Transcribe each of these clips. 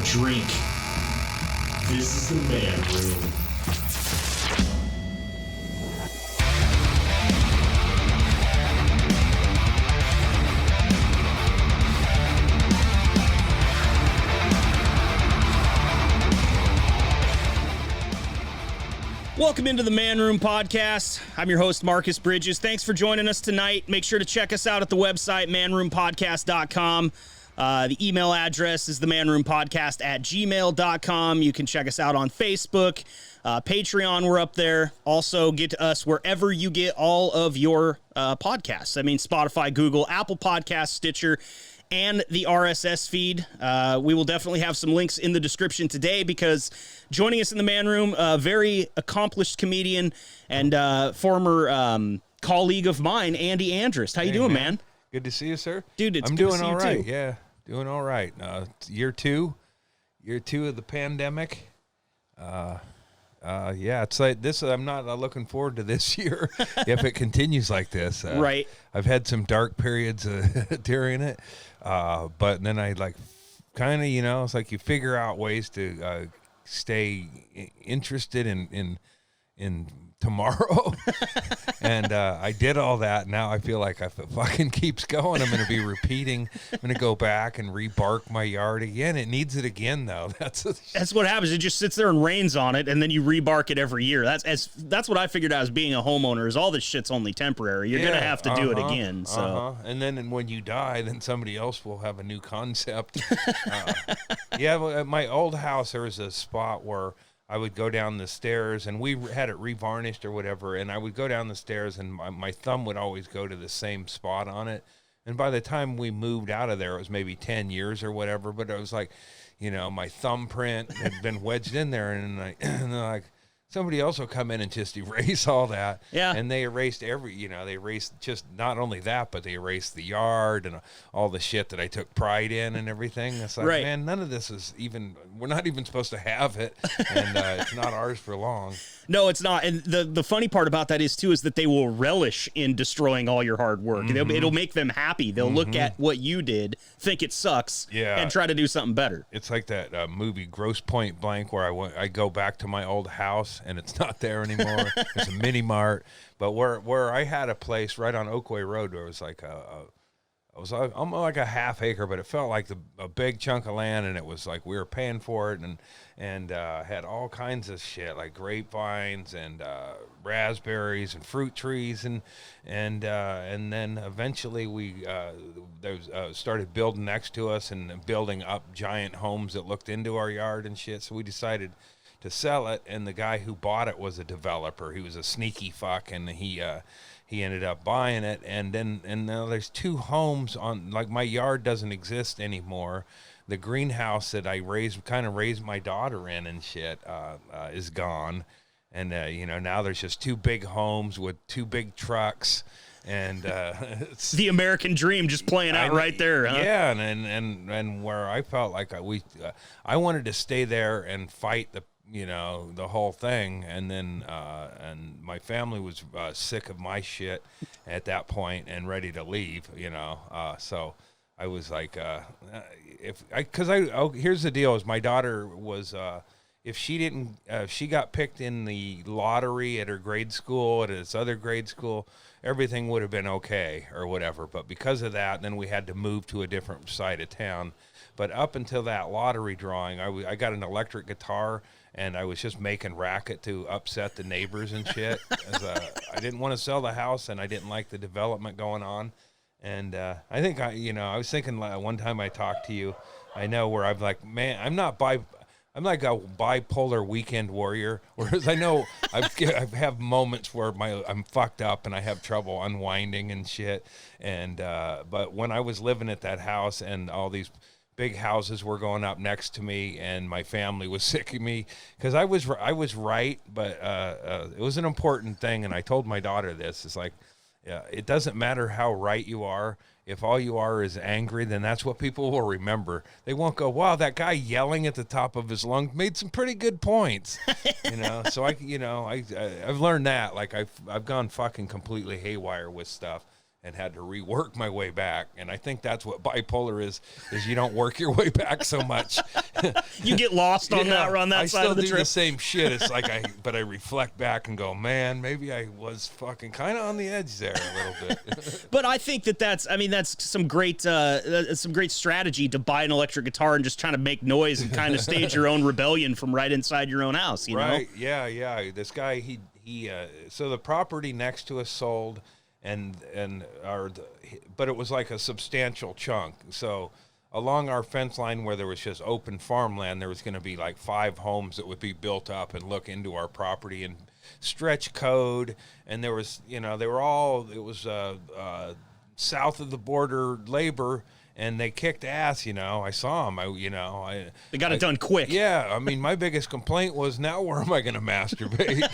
drink. This is the Man Room. Welcome into the Man Room Podcast. I'm your host, Marcus Bridges. Thanks for joining us tonight. Make sure to check us out at the website, manroompodcast.com. The email address is themanroompodcast@gmail.com. You can check us out on Facebook, Patreon, we're up there. Also, get to us wherever you get all of your podcasts. I mean, Spotify, Google, Apple Podcasts, Stitcher, and the RSS feed. We will definitely have some links in the description today because joining us in the Man Room, a very accomplished comedian and former colleague of mine, Andy Andrist. How you doing, man? Good to see you, sir. Dude, it's I'm good doing to see all you right. too. Yeah, doing all right. It's year two of the pandemic. Yeah, it's like this. I'm not looking forward to this year if it continues like this. Right. I've had some dark periods during it, but then I kind of, it's like you figure out ways to stay interested in tomorrow. And I did all that. Now I feel like if it fucking keeps going, I'm going to be repeating. I'm going to go back and rebark my yard again. It needs it again, though. That's what happens. It just sits there and rains on it, and then you rebark it every year. That's what I figured out as being a homoowner, is all this shit's only temporary. You're going to have to do it again. So. And then when you die, then somebody else will have a new concept. Yeah, well, at my old house, there was a spot where I would go down the stairs, and we had it revarnished or whatever, and I would go down the stairs, and my thumb would always go to the same spot on it. And by the time we moved out of there, it was maybe 10 years or whatever, but it was like, my thumbprint had been wedged in there, and they're like, somebody else will come in and just erase all that. Yeah. And they erased they erased just not only that, but they erased the yard and all the shit that I took pride in and everything. It's like, right. Man, none of this is we're not even supposed to have it. And it's not ours for long. No, it's not. And the funny part about that is that they will relish in destroying all your hard work. Mm-hmm. It'll make them happy. They'll look at what you did, think it sucks, and try to do something better. It's like that movie Gross Point Blank, where I go back to my old house and it's not there anymore. It's a mini mart. But where I had a place right on Oakway Road, where it was like almost like a half acre, but it felt like a big chunk of land, and it was like we were paying for it, and had all kinds of shit like grapevines and raspberries and fruit trees, and then eventually we started building next to us and building up giant homes that looked into our yard and shit. So we decided to sell it, and the guy who bought it was a developer. He was a sneaky fuck, and he ended up buying it, and now there's two homes on, like, my yard doesn't exist anymore. The greenhouse that I raised my daughter in and shit is gone, and now there's just two big homes with two big trucks, and it's the American dream just playing out right there, huh? Yeah, and where I felt like I wanted to stay there and fight the whole thing, and then and my family was sick of my shit at that point and ready to leave, so I was like, here's the deal: is my daughter was if she got picked in the lottery at her grade school, at this other grade school, everything would have been okay or whatever. But because of that, then we had to move to a different side of town. But up until that lottery drawing, I got an electric guitar, and I was just making racket to upset the neighbors and shit. I didn't want to sell the house, and I didn't like the development going on. And I think I was thinking one time I talked to you, I know, where I'm like, man, I'm like a bipolar weekend warrior, whereas I know I have moments where I'm fucked up and I have trouble unwinding and shit. And but when I was living at that house and all these big houses were going up next to me, and my family was sick of me because I was right, but it was an important thing. And I told my daughter this: it's like, it doesn't matter how right you are. If all you are is angry, then that's what people will remember. They won't go, wow, that guy yelling at the top of his lungs made some pretty good points. So I've learned that. Like, I've gone fucking completely haywire with stuff. and had to rework my way back. And I think that's what bipolar is you don't work your way back so much. You get lost on that side of the I still do trip. the same shit. It's like but I reflect back and go, man, maybe I was fucking kind of on the edge there a little bit. But I think that's some great strategy to buy an electric guitar and just trying to make noise and kind of stage your own rebellion from right inside your own house, you know? Right, yeah. This guy, he so the property next to us sold, but it was like a substantial chunk. So along our fence line where there was just open farmland, there was going to be like 5 homes that would be built up and look into our property and stretch code. And there was, it was south of the border labor, and they kicked ass, I saw them. They got it done quick. Yeah, I mean, my biggest complaint was, now where am I going to masturbate?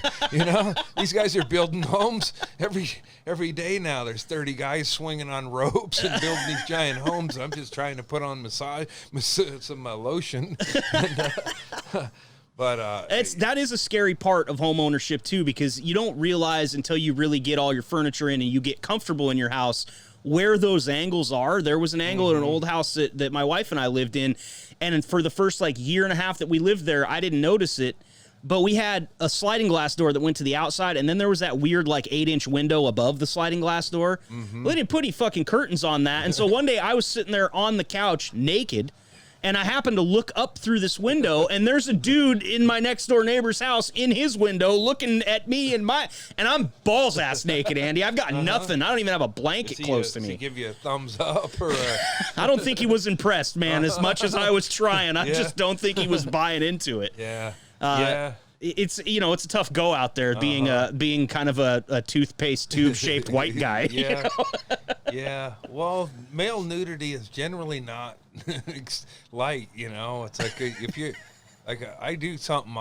These guys are building homes every day now. There's 30 guys swinging on ropes and building these giant homes. I'm just trying to put on some lotion. But that is a scary part of home ownership too, because you don't realize until you really get all your furniture in and you get comfortable in your house where those angles are. There was an angle in an old house that my wife and I lived in, and for the first year and a half that we lived there, I didn't notice it, but we had a sliding glass door that went to the outside, and then there was that weird 8-inch window above the sliding glass door. Well, they didn't put any fucking curtains on that, and so one day I was sitting there on the couch naked, and I happened to look up through this window, and there's a dude in my next door neighbor's house in his window looking at me and I'm balls ass naked, Andy. I've got nothing. I don't even have a blanket close to me. Does he give you a thumbs up or? I don't think he was impressed, man. As much as I was trying, I just don't think he was buying into it. Yeah. It's it's a tough go out there being kind of a toothpaste tube shaped white guy. Yeah. Yeah. Well, male nudity is generally not light. It's like if you I do something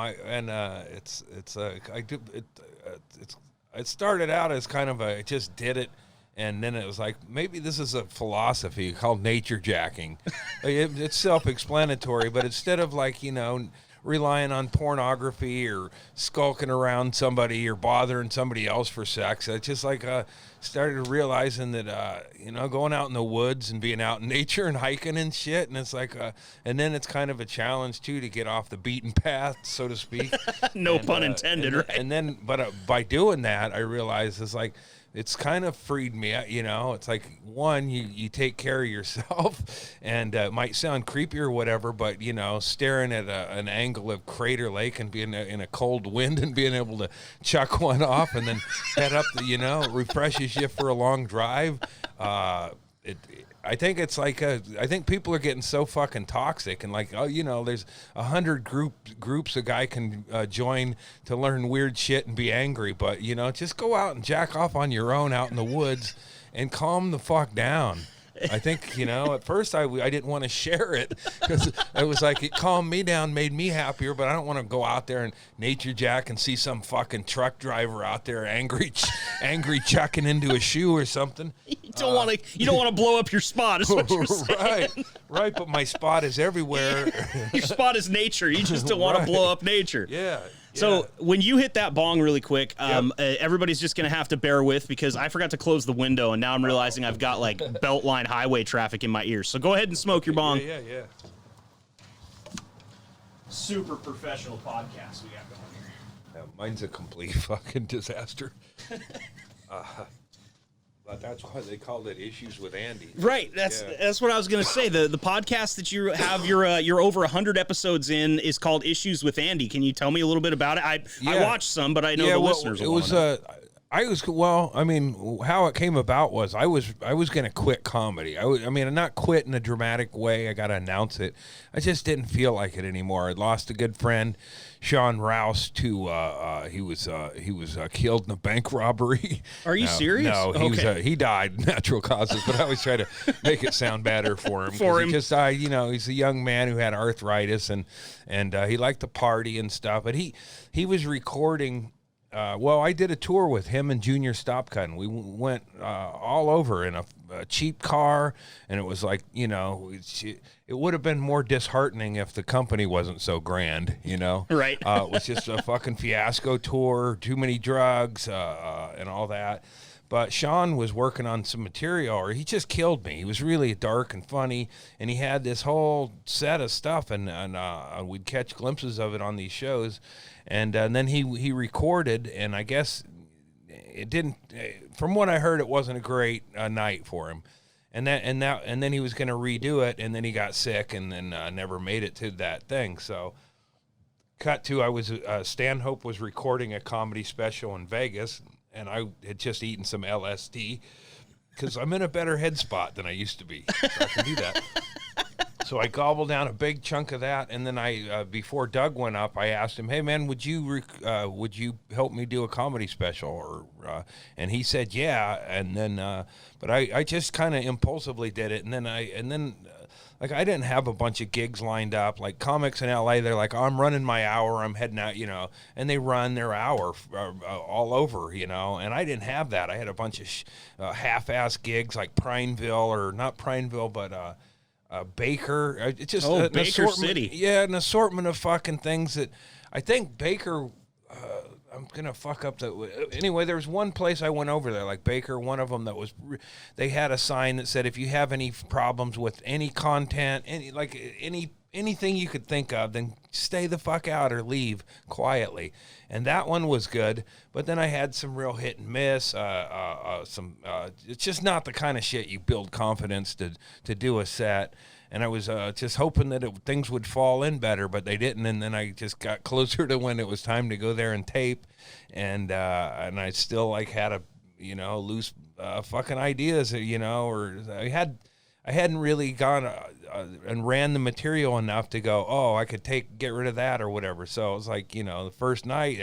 it started out as kind of I just did it. And then it was like, maybe this is a philosophy called nature jacking. It's self-explanatory, but instead of relying on pornography or skulking around somebody or bothering somebody else for sex, I just started realizing that going out in the woods and being out in nature and hiking and shit, and it's and then it's kind of a challenge too to get off the beaten path, so to speak. No pun intended, right? And then by doing that, I realized it's kind of freed me. It's like, one, you take care of yourself, and it might sound creepy or whatever, but staring at an angle of Crater Lake and being in a cold wind and being able to chuck one off and then head up it refreshes you for a long drive. I think it's I think people are getting so fucking toxic, and there's 100 groups a guy can join to learn weird shit and be angry, but just go out and jack off on your own out in the woods and calm the fuck down. I think, at first I didn't want to share it because it was it calmed me down, made me happier, but I don't want to go out there and nature jack and see some fucking truck driver out there angry chucking into a shoe or something. You don't want to blow up your spot, is what you're saying. Right, but my spot is everywhere. Your spot is nature. You just don't want to blow up nature. Yeah. So when you hit that bong really quick, everybody's just going to have to bear with, because I forgot to close the window, and now I'm realizing I've got Beltline highway traffic in my ears. So go ahead and smoke your bong. Yeah. Super professional podcast we got going here. Yeah, mine's a complete fucking disaster. But that's why they called it Issues with Andy. Right. That's what I was going to say. The podcast that you have you're over 100 episodes in is called Issues with Andy. Can you tell me a little bit about it? I watched some, but I know the listeners will know. How it came about was I was going to quit comedy. Not quit in a dramatic way. I got to announce it. I just didn't feel like it anymore. I'd lost a good friend, Sean Rouse, to he was killed in a bank robbery. Are you serious? No, he died natural causes, but I always try to make it sound better for him. He just died. He's a young man who had arthritis and he liked to party and stuff. But he was recording. I did a tour with him and Junior Stopcut. We went all over in a cheap car, and it was it would have been more disheartening if the company wasn't so grand, Right. It was just a fucking fiasco tour, too many drugs, and all that. But Sean was working on some material, or he just killed me. He was really dark and funny, and he had this whole set of stuff, and we'd catch glimpses of it on these shows. And then he recorded, and I guess it didn't. From what I heard, it wasn't a great night for him. And then he was going to redo it, and then he got sick, and then never made it to that thing. So, cut to Stanhope was recording a comedy special in Vegas, and I had just eaten some LSD because I'm in a better head spot than I used to be. So I can do that. So I gobbled down a big chunk of that, and then before Doug went up, I asked him, "Hey man, would you help me do a comedy special?" Or and he said, "Yeah." And then, but I just kind of impulsively did it, and then like I didn't have a bunch of gigs lined up. Like comics in LA, they're like, oh, "I'm running my hour, I'm heading out," and they run their hour all over, and I didn't have that. I had a bunch of half-ass gigs like Prineville, or not Prineville, but Baker. It's just an Baker City. Yeah, an assortment of fucking things that I think Baker. I'm gonna fuck up anyway. There was one place I went over there, like Baker. One of them that was, they had a sign that said, "If you have any problems with any content, anything you could think of, then stay the fuck out or leave quietly." And that one was good. But then I had some real hit and miss. It's just not the kind of shit you build confidence to do a set. And I was just hoping that things would fall in better, but they didn't. And then I just got closer to when it was time to go there and tape, and I still had loose fucking ideas, or I hadn't really gone and ran the material enough to go, oh, I could get rid of that or whatever. So it was like, the first night,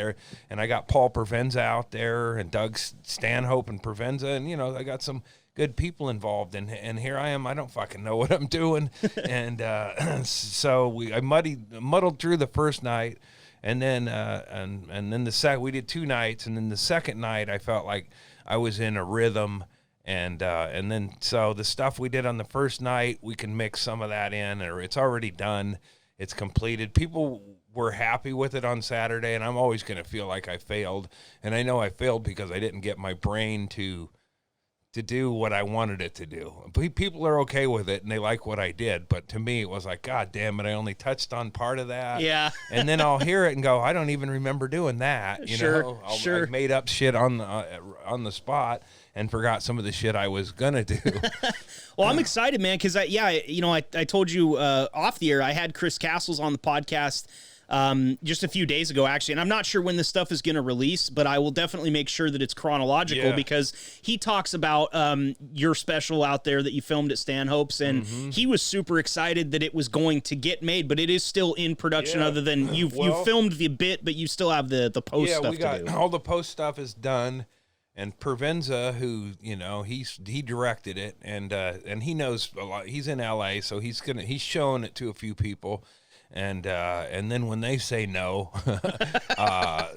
and I got Paul Provenza out there, and Doug Stanhope and Provenza, and I got some good people involved, and here I am. I don't fucking know what I'm doing, and so I muddled through the first night, and then and then we did 2 nights, and then the second night I felt like I was in a rhythm, and then so the stuff we did on the first night, we can mix some of that in, or it's already done, it's completed. People were happy with it on Saturday, and I'm always going to feel like I failed, and I know I failed because I didn't get my brain to do what I wanted it to do. People are okay with it, and they like what I did, but to me, it was like, God damn it, I only touched on part of that. Yeah. And then I'll hear it and go, I don't even remember doing that. Sure. I made up shit on the spot and forgot some of the shit I was gonna do. Well, I'm excited, man, because I told you off the air, I had Chris Castles on the podcast just a few days ago, actually, and I'm not sure when this stuff is going to release, but I will definitely make sure that it's chronological, because he talks about your special out there that you filmed at Stanhope's, and he was super excited that it was going to get made, but it is still in production. Other than you filmed the bit, but you still have the post stuff to do. All the post stuff is done. And Provenza, who he directed it, and he knows a lot. He's in LA, so he's showing it to a few people. And then when they say no,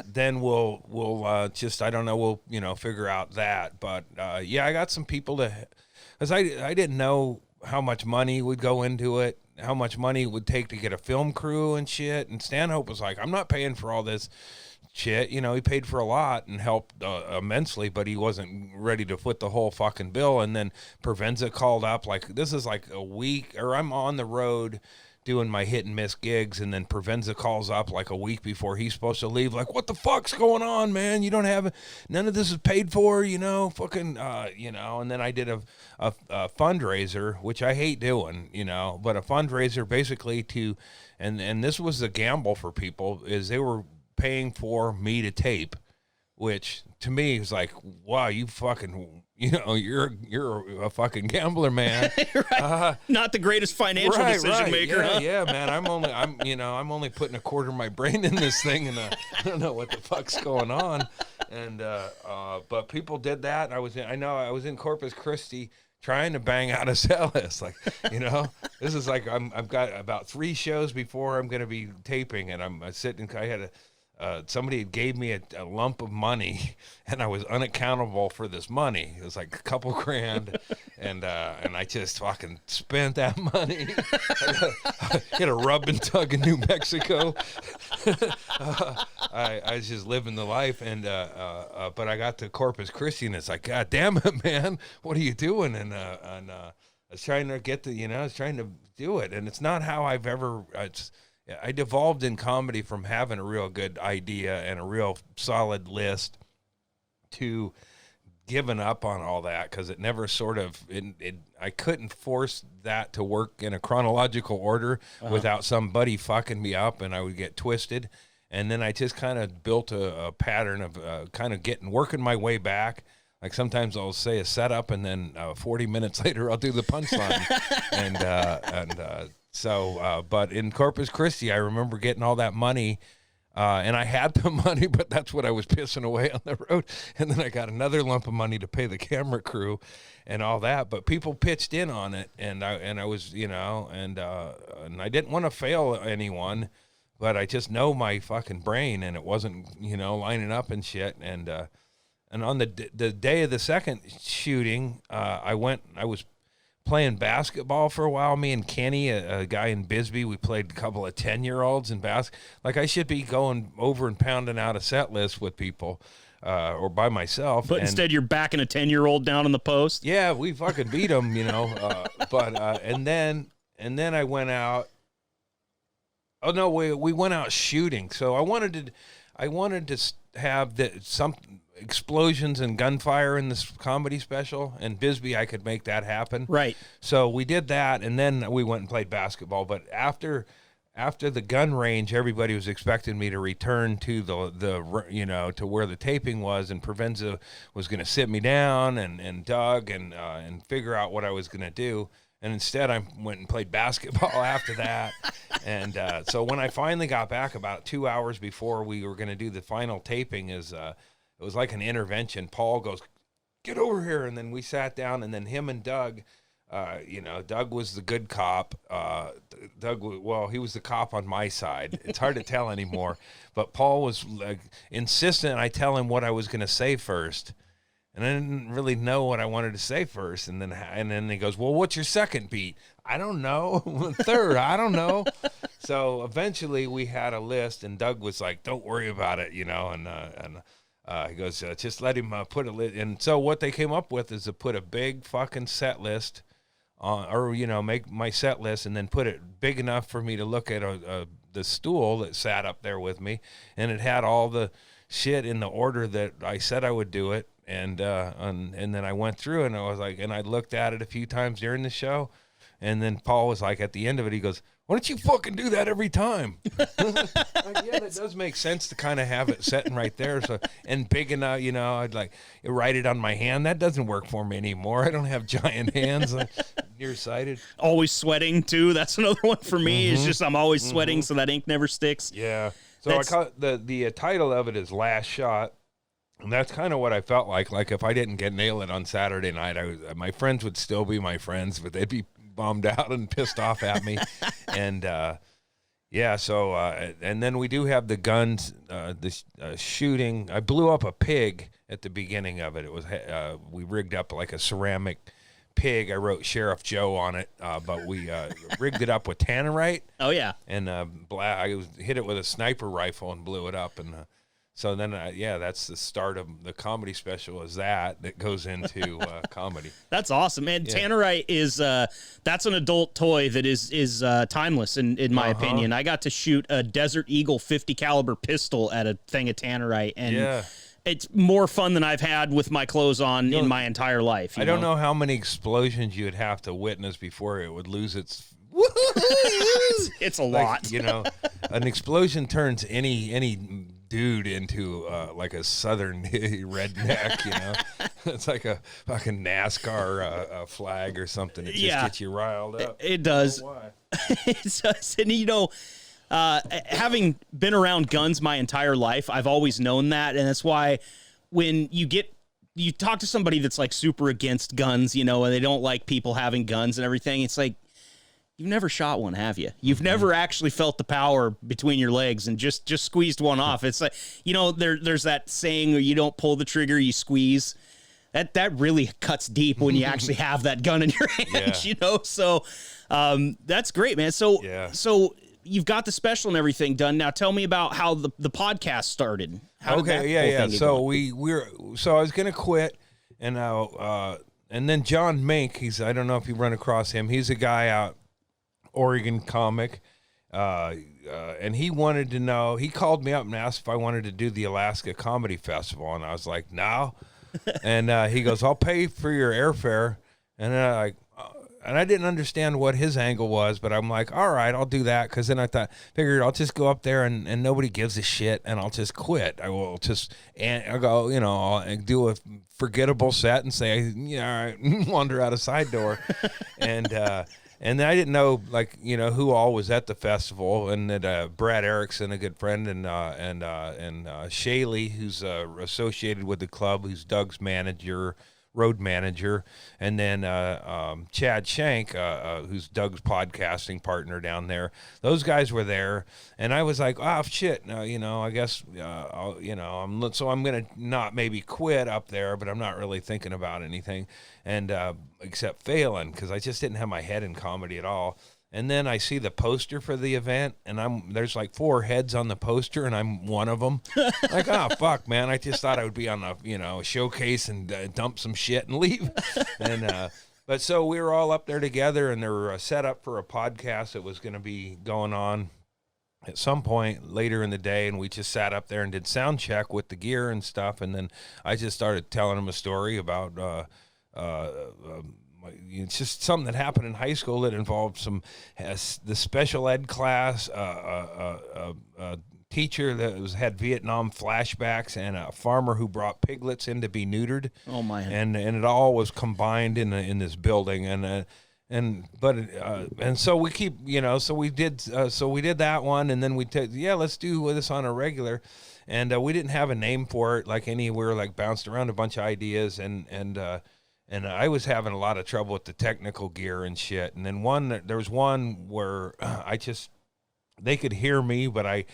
then we'll just, I don't know, we'll figure out that. But I got some people because I didn't know how much money would go into it, how much money it would take to get a film crew and shit. And Stanhope was like, I'm not paying for all this shit. He paid for a lot and helped immensely, but he wasn't ready to foot the whole fucking bill. And then Provenza called up, like, this is like a week, or I'm on the road doing my hit and miss gigs, and then Provenza calls up like a week before he's supposed to leave, like, what the fuck's going on, man? You don't have none of this is paid for, fucking and then I did a fundraiser, which I hate doing, but a fundraiser basically and this was a gamble for people, is they were paying for me to tape, which to me is like, wow, you fucking, you're a fucking gambler, man. Right. Not the greatest financial decision maker. Yeah, huh? yeah, man. I'm only putting a quarter of my brain in this thing, and I don't know what the fuck's going on. And but people did that. I was in Corpus Christi trying to bang out a set list, like, this is like I've got about 3 shows before I'm going to be taping, and I'm sitting. I had somebody gave me a lump of money, and I was unaccountable for this money. It was like a couple grand, and I just fucking spent that money. I hit a rub and tug in New Mexico. I was just living the life, and but I got to Corpus Christi, and it's like, God damn it, man, what are you doing? And I was trying to get the, I was trying to do it, and it's not how I've ever. I devolved in comedy from having a real good idea and a real solid list to giving up on all that, because it never sort of I couldn't force that to work in a chronological order without somebody fucking me up, and I would get twisted. And then I just kind of built a pattern of kind of working my way back. Like sometimes I'll say a setup, and then 40 minutes later I'll do the punchline. But in Corpus Christi, I remember getting all that money. And I had the money, but that's what I was pissing away on the road. And then I got another lump of money to pay the camera crew and all that. But people pitched in on it, and I was, and I didn't want to fail anyone, but I just know my fucking brain, and it wasn't, lining up and shit. And on the day of the second shooting, I was playing basketball for a while. Me and Kenny, a guy in Bisbee, we played a couple of 10-year-olds in basketball. Like, I should be going over and pounding out a set list with people or by myself. But instead you're backing a 10-year-old down in the post. Yeah, we fucking beat them, and then I went out. Oh no, we went out shooting. So I wanted to have some explosions and gunfire in this comedy special, and Bisbee, I could make that happen. Right. So we did that, and then we went and played basketball. But after the gun range, everybody was expecting me to return to the to where the taping was, and Provenza was going to sit me down and Doug and figure out what I was going to do. And instead, I went and played basketball after that. And so when I finally got back, about 2 hours before we were going to do the final taping, it was like an intervention. Paul goes, "Get over here." And then we sat down, and then him and Doug, Doug was the good cop. He was the cop on my side. It's hard to tell anymore. But Paul was like insistent I tell him what I was going to say first. And I didn't really know what I wanted to say first. And then he goes, "Well, what's your second beat?" "I don't know." "Third?" "I don't know." So eventually we had a list, and Doug was like, "Don't worry about it," he goes, "Just let him put a list." And so what they came up with is to put a big fucking set list on, or, make my set list and then put it big enough for me to look at the stool that sat up there with me. And it had all the shit in the order that I said I would do it. And then I went through, and I was like, and I looked at it a few times during the show. And then Paul was like, at the end of it, he goes, "Why don't you fucking do that every time?" Like, yeah, that does make sense to kind of have it sitting right there. So, and big enough, I'd like write it on my hand. That doesn't work for me anymore. I don't have giant hands. Nearsighted. Always sweating too. That's another one for me. Mm-hmm. It's just I'm always sweating, so that ink never sticks. Yeah. So I call it, the title of it is Last Shot. And that's kind of what I felt like. Like, if I didn't nail it on Saturday night, my friends would still be my friends, but they'd be bummed out and pissed off at me. And so and then we do have the guns, shooting. I blew up a pig at the beginning of it. It was we rigged up like a ceramic pig. I wrote Sheriff Joe on it, but we rigged it up with tannerite. Oh yeah. And I hit it with a sniper rifle and blew it up. And so then, that's the start of the comedy special. Is that goes into comedy? That's awesome, man. Yeah. Tannerite is that's an adult toy that is timeless in my opinion. I got to shoot a Desert Eagle 50 caliber pistol at a thing of tannerite, and it's more fun than I've had with my clothes on in my entire life. I don't know how many explosions you would have to witness before it would lose its. It's a lot. An explosion turns any dude into like a southern redneck. It's like a fucking NASCAR flag or something. It just gets you riled up. It does. Why? It does. And having been around guns my entire life, I've always known that, and that's why when you talk to somebody that's like super against guns, and they don't like people having guns and everything, it's like, you've never shot one, have you? You've never actually felt the power between your legs and just squeezed one off. It's like, there's that saying, you don't pull the trigger, you squeeze. That really cuts deep when you actually have that gun in your hand, So that's great, man. So you've got the special and everything done. Now tell me about how the podcast started. How did that whole thing get going? So I was gonna quit, and then John Mink, I don't know if you run across him. He's a guy out Oregon comic, and he wanted to know. He called me up and asked if I wanted to do the Alaska Comedy Festival, and I was like, no. And he goes, I'll pay for your airfare, and then and I didn't understand what his angle was, but I'm like, all right, I'll do that. Because then figured I'll just go up there and nobody gives a shit, and I'll just quit. I'll go, I'll do a forgettable set and say, yeah, all right, wander out a side door. And then I didn't know, who all was at the festival, and that Brad Erickson, a good friend, and Shaylee, who's associated with the club, who's Doug's road manager, and then Chad Shank, who's Doug's podcasting partner down there. Those guys were there, and I was like, oh shit, I guess I'm gonna not maybe quit up there, but I'm not really thinking about anything, and except failing, because I just didn't have my head in comedy at all. And then I see the poster for the event, and there's like 4 heads on the poster, and I'm one of them. Like, oh, fuck, man. I just thought I would be on a showcase and dump some shit and leave. And but so we were all up there together, and they were set up for a podcast that was going to be going on at some point later in the day, and we just sat up there and did sound check with the gear and stuff. And then I just started telling them a story about it's just something that happened in high school that involved the special ed class, a teacher that had Vietnam flashbacks, and a farmer who brought piglets in to be neutered. Oh my! And it all was combined in this building, and so we keep, so we did that one, and then let's do this on a regular. And we didn't have a name for it, we were bounced around a bunch of ideas, and I was having a lot of trouble with the technical gear and shit. And then there was one where they could hear me, but I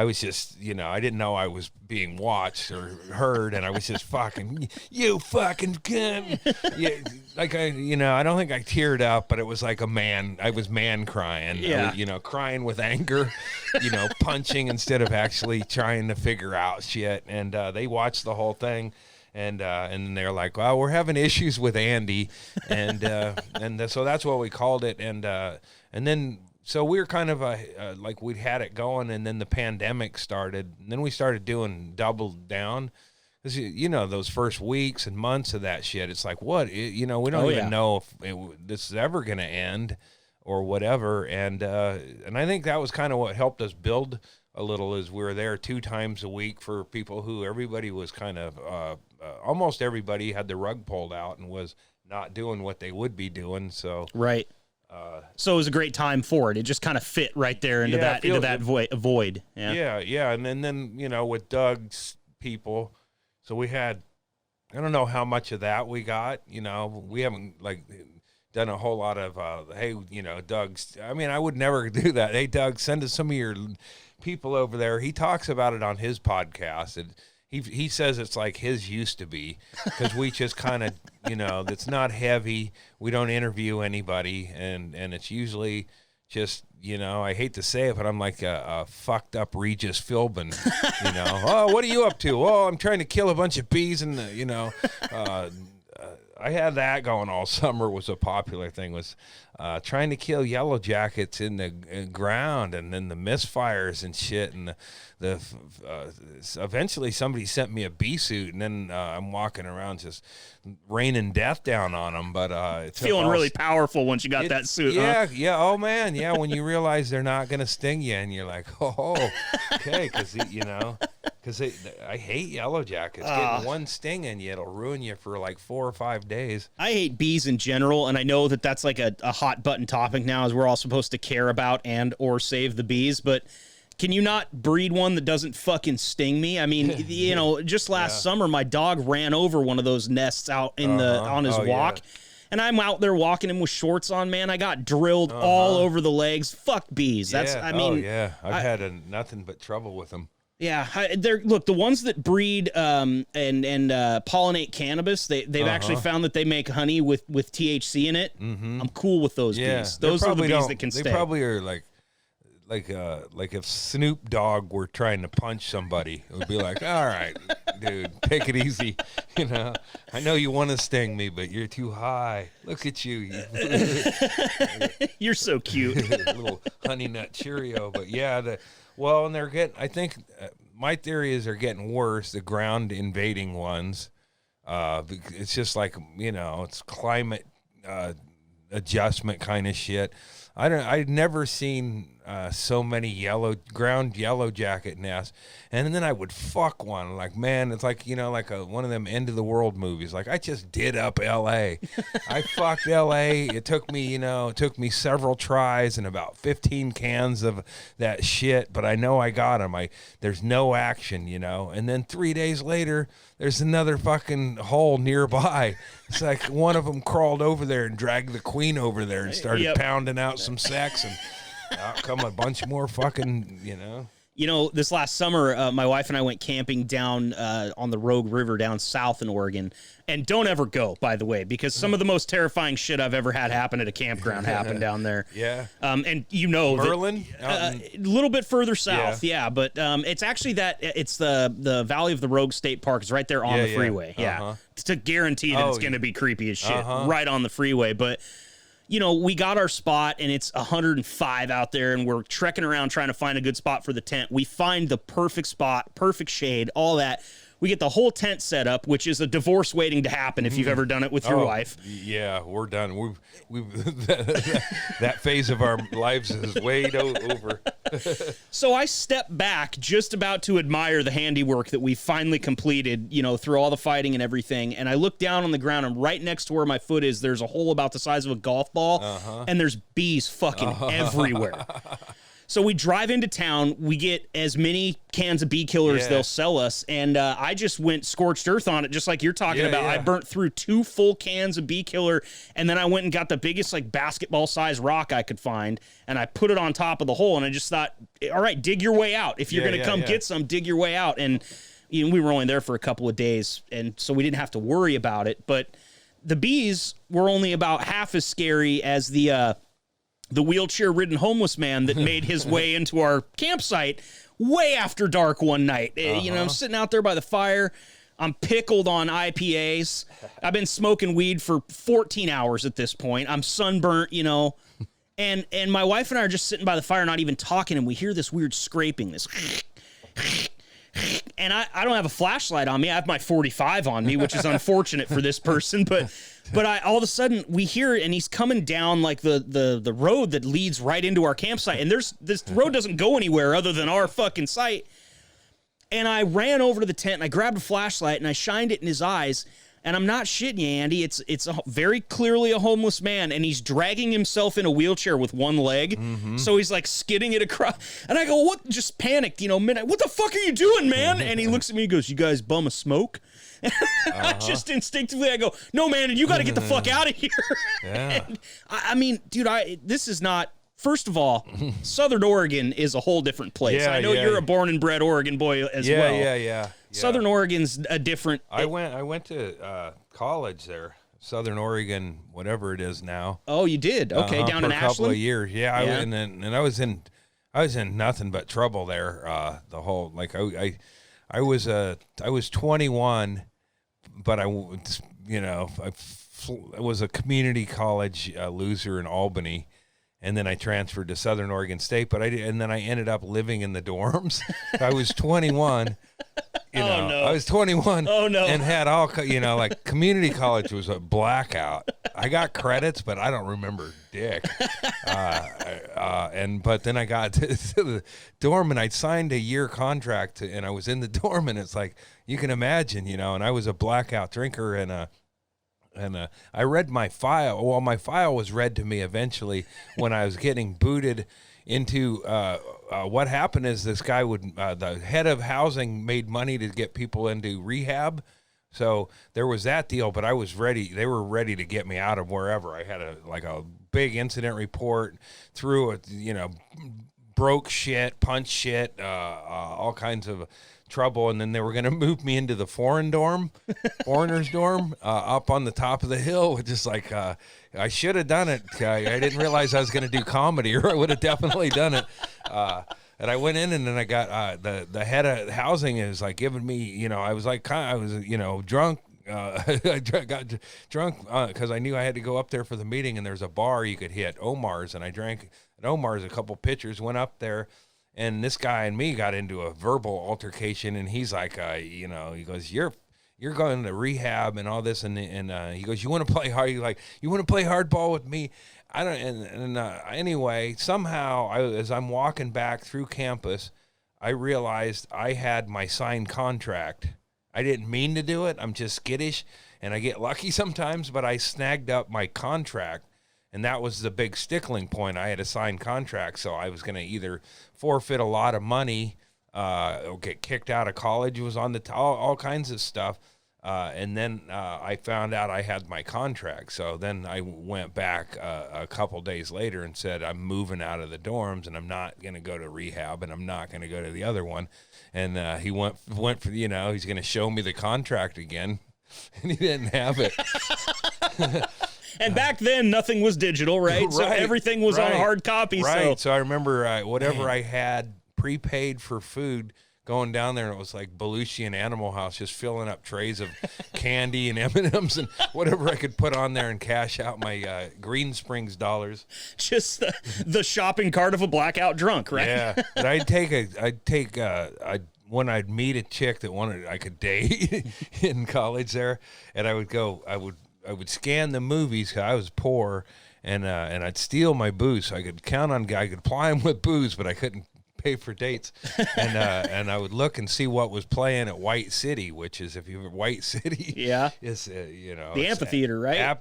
was just, I didn't know I was being watched or heard, and I was just fucking, you fucking cunt. Yeah, I don't think I teared up, but it was like I was man crying. Yeah. I was, crying with anger, punching instead of actually trying to figure out shit. And they watched the whole thing. And they're like, well, we're having issues with Andy, and so that's what we called it. And then so we were kind of we'd had it going, and then the pandemic started, and then we started doing double down, because those first weeks and months of that shit, it's like, what, we don't even know if this is ever gonna end or whatever. And I think that was kind of what helped us build a little, is we were there 2 times a week for people who everybody was kind of almost everybody had the rug pulled out and was not doing what they would be doing. So right. So it was a great time for it. It just kind of fit right there into that void. Yeah. Yeah. And then with Doug's people, so we had, I don't know how much of that we got. We haven't done a whole lot of hey, Doug's. I mean, I would never do that. Hey, Doug, send us some of your people over there. He talks about it on his podcast, and he says it's like his used to be, because we just kind of, it's not heavy. We don't interview anybody, and it's usually just, I hate to say it, but I'm like a fucked up Regis Philbin, Oh, what are you up to? Oh, I'm trying to kill a bunch of bees, and I had that going all summer. Was a popular thing, was trying to kill yellow jackets in the ground, and then the misfires and shit. And eventually somebody sent me a bee suit, and then I'm walking around just raining death down on them. But feeling really powerful once you got that suit. Yeah, huh? Yeah. Oh man, yeah. When you realize they're not gonna sting you, and you're like, oh, okay, because I hate yellow jackets. Getting one sting in you, it'll ruin you for 4 or 5 days. I hate bees in general, and I know that that's like a hot button topic now, as we're all supposed to care about and or save the bees, but can you not breed one that doesn't fucking sting me? I mean, just last summer, my dog ran over one of those nests out in on his walk. Yeah. And I'm out there walking him with shorts on, man. I got drilled all over the legs. Fuck bees. That's, I've had nothing but trouble with them. Yeah, look, the ones that breed and pollinate cannabis, they've actually found that they make honey with THC in it. Mm-hmm. I'm cool with those bees. Those are the bees that can stay. They probably are like like if Snoop Dogg were trying to punch somebody, it would be like, all right, dude, take it easy. You know, I know you want to sting me, but you're too high. Look at you. You're so cute. Little honey nut Cheerio. But yeah, and they're getting, I think my theory is they're getting worse, the ground invading ones. It's just like, you know, it's climate adjustment kind of shit. I'd never seen so many yellow jacket nests, and then I would fuck one. Like, man, it's like, you know, like one of them end of the world movies. Like, I just did up L.A. I fucked L.A. It took me several tries and about 15 cans of that shit, but I know I got them. There's no action, you know. And then 3 days later, there's another fucking hole nearby. It's like one of them crawled over there and dragged the queen over there and started pounding out some sex, and out come a bunch more fucking, you know. You know, this last summer, my wife and I went camping down on the Rogue River down south in Oregon. And don't ever go, by the way, because some of the most terrifying shit I've ever had happen at a campground happened down there. Yeah. And you know, Merlin? A little bit further south, yeah. But it's actually it's the Valley of the Rogue State Park. It's right there on the freeway. Yeah. To guarantee that it's going to be creepy as shit right on the freeway. But you know, we got our spot and it's 105 out there and we're trekking around trying to find a good spot for the tent. We find the perfect spot, perfect shade, all that. We get the whole tent set up, which is a divorce waiting to happen if you've ever done it with your wife. Yeah, we're done. We've that phase of our lives is way over. So I step back just about to admire the handiwork that we finally completed, you know, through all the fighting and everything. And I look down on the ground and right next to where my foot is, there's a hole about the size of a golf ball and there's bees fucking everywhere. So we drive into town, we get as many cans of bee killers they'll sell us, and I just went scorched earth on it, just like you're talking about. I burnt through 2 full cans of bee killer, and then I went and got the biggest, like, basketball-sized rock I could find, and I put it on top of the hole, and I just thought, all right, dig your way out. If you're going to come get some, dig your way out. And you know, we were only there for a couple of days, and so we didn't have to worry about it, but the bees were only about half as scary as the wheelchair-ridden homeless man that made his way into our campsite way after dark one night. You know, I'm sitting out there by the fire. I'm pickled on IPAs. I've been smoking weed for 14 hours at this point. I'm sunburnt, you know. And my wife and I are just sitting by the fire, not even talking, and we hear this weird scraping, this... And I don't have a flashlight on me. I have my 45 on me, which is unfortunate for this person. But all of a sudden we hear it, and he's coming down like the road that leads right into our campsite. And this road doesn't go anywhere other than our fucking site. And I ran over to the tent and I grabbed a flashlight and I shined it in his eyes. And I'm not shitting you, Andy. It's very clearly a homeless man, and he's dragging himself in a wheelchair with one leg. So he's like skidding it across. And I go, what? Just panicked, you know, what the fuck are you doing, man? And he looks at me and goes, you guys bum a smoke? I just instinctively, I go, no, man, you got to get the fuck out of here. And I mean, dude, this is not... First of all, Southern Oregon is a whole different place. I know you're a born and bred Oregon boy as well. Yeah. Southern Oregon's a different... I went to college there, Southern Oregon, whatever it is now. Oh, you did? Okay, down in Ashland? For a couple of years, and I was in nothing but trouble there. The whole, like, I was 21, but I was a community college loser in Albany. And then I transferred to Southern Oregon State, and then I ended up living in the dorms. I was 21, I was 21 and had all, like community college was a blackout. I got credits, but I don't remember dick. But then I got to the dorm and I signed a year contract and I was in the dorm, and it's like, you can imagine, and I was a blackout drinker and I read my file. Well, my file was read to me eventually when I was getting booted into what happened is this guy the head of housing made money to get people into rehab. So there was that deal, but I was ready. They were ready to get me out of wherever. I had a big incident report, through a, broke shit, punch shit, all kinds of trouble. And then they were going to move me into the foreigners dorm, up on the top of the hill, which is like, I should have done it. I didn't realize I was going to do comedy, or I would have definitely done it. And I went in, and then I got the head of housing is like giving me, I was like, drunk. I got drunk because I knew I had to go up there for the meeting, and there's a bar you could hit, Omar's, and I drank at Omar's a couple pitchers, went up there, and this guy and me got into a verbal altercation, and he's like, he goes, you're going to rehab and all this, and he goes, you want to play hard? You want to play hardball with me? I don't. Anyway, somehow as I'm walking back through campus, I realized I had my signed contract. I didn't mean to do it. I'm just skittish, and I get lucky sometimes, but I snagged up my contract, and that was the big stickling point. I had a signed contract, so I was going to either forfeit a lot of money or get kicked out of college. It was on all kinds of stuff, and then I found out I had my contract. So then I went back a couple days later and said, I'm moving out of the dorms, and I'm not going to go to rehab, and I'm not going to go to the other one. And he went for, he's going to show me the contract again, and he didn't have it. And back then, nothing was digital, right? So everything was on a hard copy. Right. So I remember whatever I had prepaid for food, going down there, and it was like Belushi and Animal House, just filling up trays of candy and M&Ms and whatever I could put on there and cash out my Green Springs dollars. Just the shopping cart of a blackout drunk, right? Yeah. But when I'd meet a chick that I could date in college there, and I would scan the movies because I was poor, and I'd steal my booze. So I could I could ply them with booze, but I couldn't pay for dates. And I would look and see what was playing at White City, which is, if you're White City, is the amphitheater, right?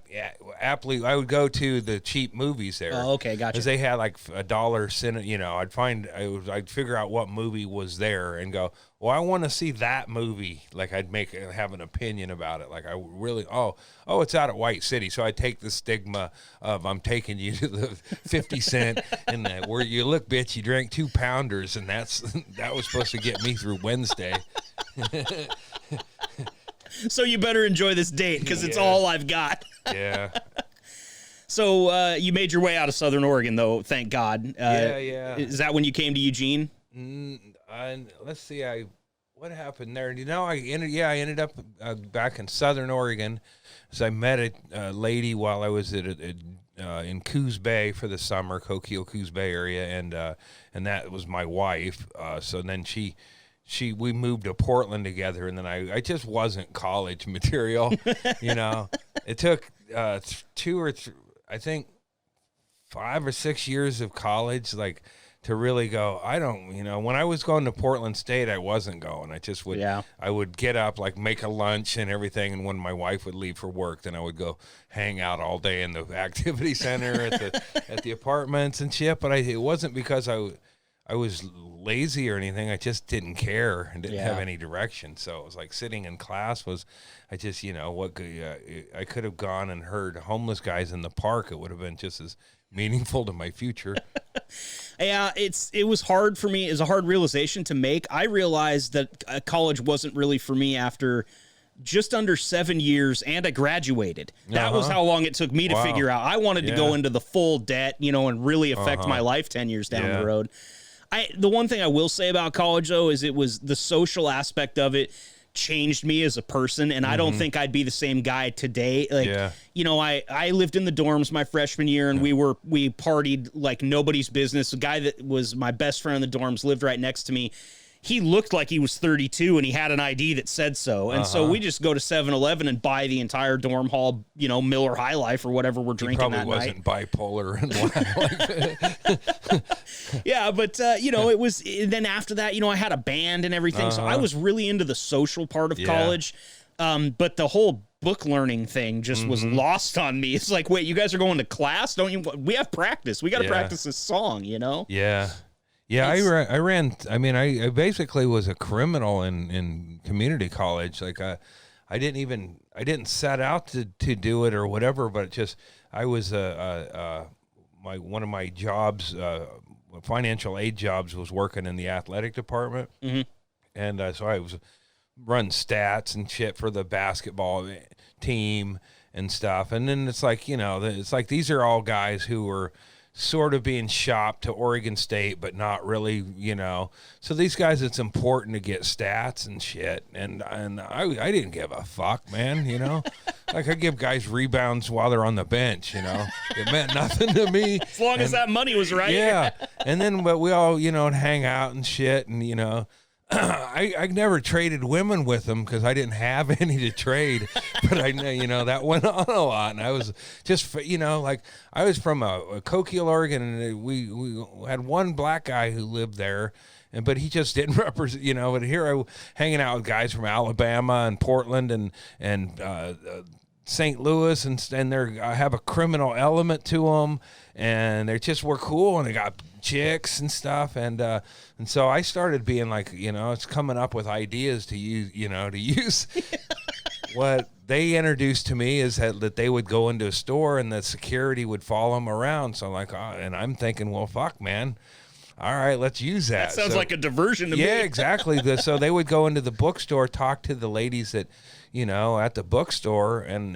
Aptly, I would go to the cheap movies there. Oh, okay, gotcha. Because they had like $1. I'd figure out what movie was there and go, well, I want to see that movie. Like I'd have an opinion about it. Like I really, it's out at White City. So I take the stigma of I'm taking you to the 50 cent and where you look, bitch, you drank 2 pounders, and that was supposed to get me through Wednesday. So you better enjoy this date because it's all I've got. Yeah. So you made your way out of Southern Oregon, though, thank God. Yeah. Is that when you came to Eugene? Let's see, what happened there? I ended up back in Southern Oregon. So I met a lady while I was in Coos Bay for the summer, Coquille-Coos Bay area, and that was my wife. So then we moved to Portland together, and then I just wasn't college material. It took 2 or 3, I think 5 or 6 years of college, like, to really go. I don't, when I was going to Portland State, I wasn't going. I just would, I would get up, like make a lunch and everything. And when my wife would leave for work, then I would go hang out all day in the activity center at the apartments and shit. But it wasn't because I was lazy or anything. I just didn't care and didn't have any direction. So it was like sitting in class I could have gone and heard homeless guys in the park. It would have been just as meaningful to my future. Yeah, it was hard for me. It was a hard realization to make. I realized that college wasn't really for me after just under 7 years, and I graduated. That was how long it took me to figure out. I wanted to go into the full debt, and really affect my life 10 years down the road. The one thing I will say about college, though, is it was the social aspect of it changed me as a person, and I don't think I'd be the same guy today. I lived in the dorms my freshman year, and we partied like nobody's business. A guy that was my best friend in the dorms lived right next to me. He looked like he was 32, and he had an ID that said so. And so we just go to 7-Eleven and buy the entire dorm hall, Miller High Life or whatever we're drinking that night. He probably wasn't bipolar and yeah, but it was. Then after that, I had a band and everything, so I was really into the social part of college. But the whole book learning thing just was lost on me. It's like, wait, you guys are going to class? Don't you? We have practice. We got to practice this song, Yeah. Yeah, I ran. I mean, I basically was a criminal in community college. Like, I didn't set out to do it or whatever. But I was one of my jobs financial aid jobs was working in the athletic department. And so I was running stats and shit for the basketball team and stuff. And then it's like, it's like these are all guys who were sort of being shopped to Oregon State, but not really, So these guys, it's important to get stats and shit. And I didn't give a fuck, man, Like I give guys rebounds while they're on the bench, It meant nothing to me. As long as that money was right. Yeah. And then, but we all, hang out and shit. And, I never traded women with them because I didn't have any to trade, but I know, that went on a lot. And I was just, like I was from a Coquille, Oregon, and we had one black guy who lived there, but he just didn't represent, but here I was hanging out with guys from Alabama and Portland and St. Louis, and they have a criminal element to them, and they just were cool, and they got chicks and stuff, and so I started being like, it's coming up with ideas to use, what they introduced to me is that they would go into a store and the security would follow them around. So I'm like, and I'm thinking, well, fuck, man. All right, let's use that. That sounds like a diversion to me. Yeah, exactly. So they would go into the bookstore, talk to the ladies that, at the bookstore, and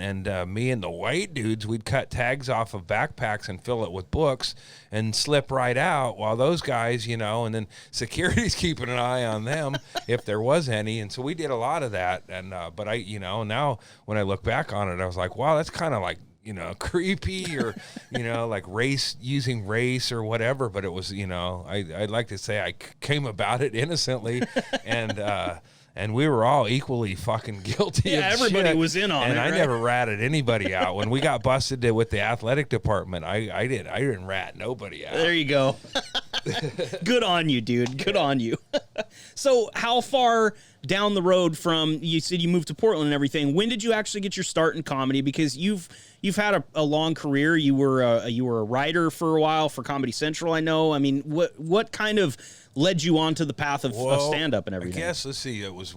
me and the white dudes, we'd cut tags off of backpacks and fill it with books and slip right out, while those guys, and then security's keeping an eye on them if there was any. And so we did a lot of that. And but I, now when I look back on it, I was like, wow, that's kind of like, creepy, or, like using race or whatever. But it was, I'd like to say I came about it innocently, and we were all equally fucking guilty. Yeah, of everybody shit. was in on it. And I right? never ratted anybody out. When we got busted with the athletic department, I didn't rat nobody out. There you go. Good on you, dude. Good on you. So how far down the road from, you said you moved to Portland and everything, when did you actually get your start in comedy? Because you've had a long career. You were a writer for a while for Comedy Central, I know. I mean, what kind of led you onto the path of stand-up and everything? I guess, let's see, it was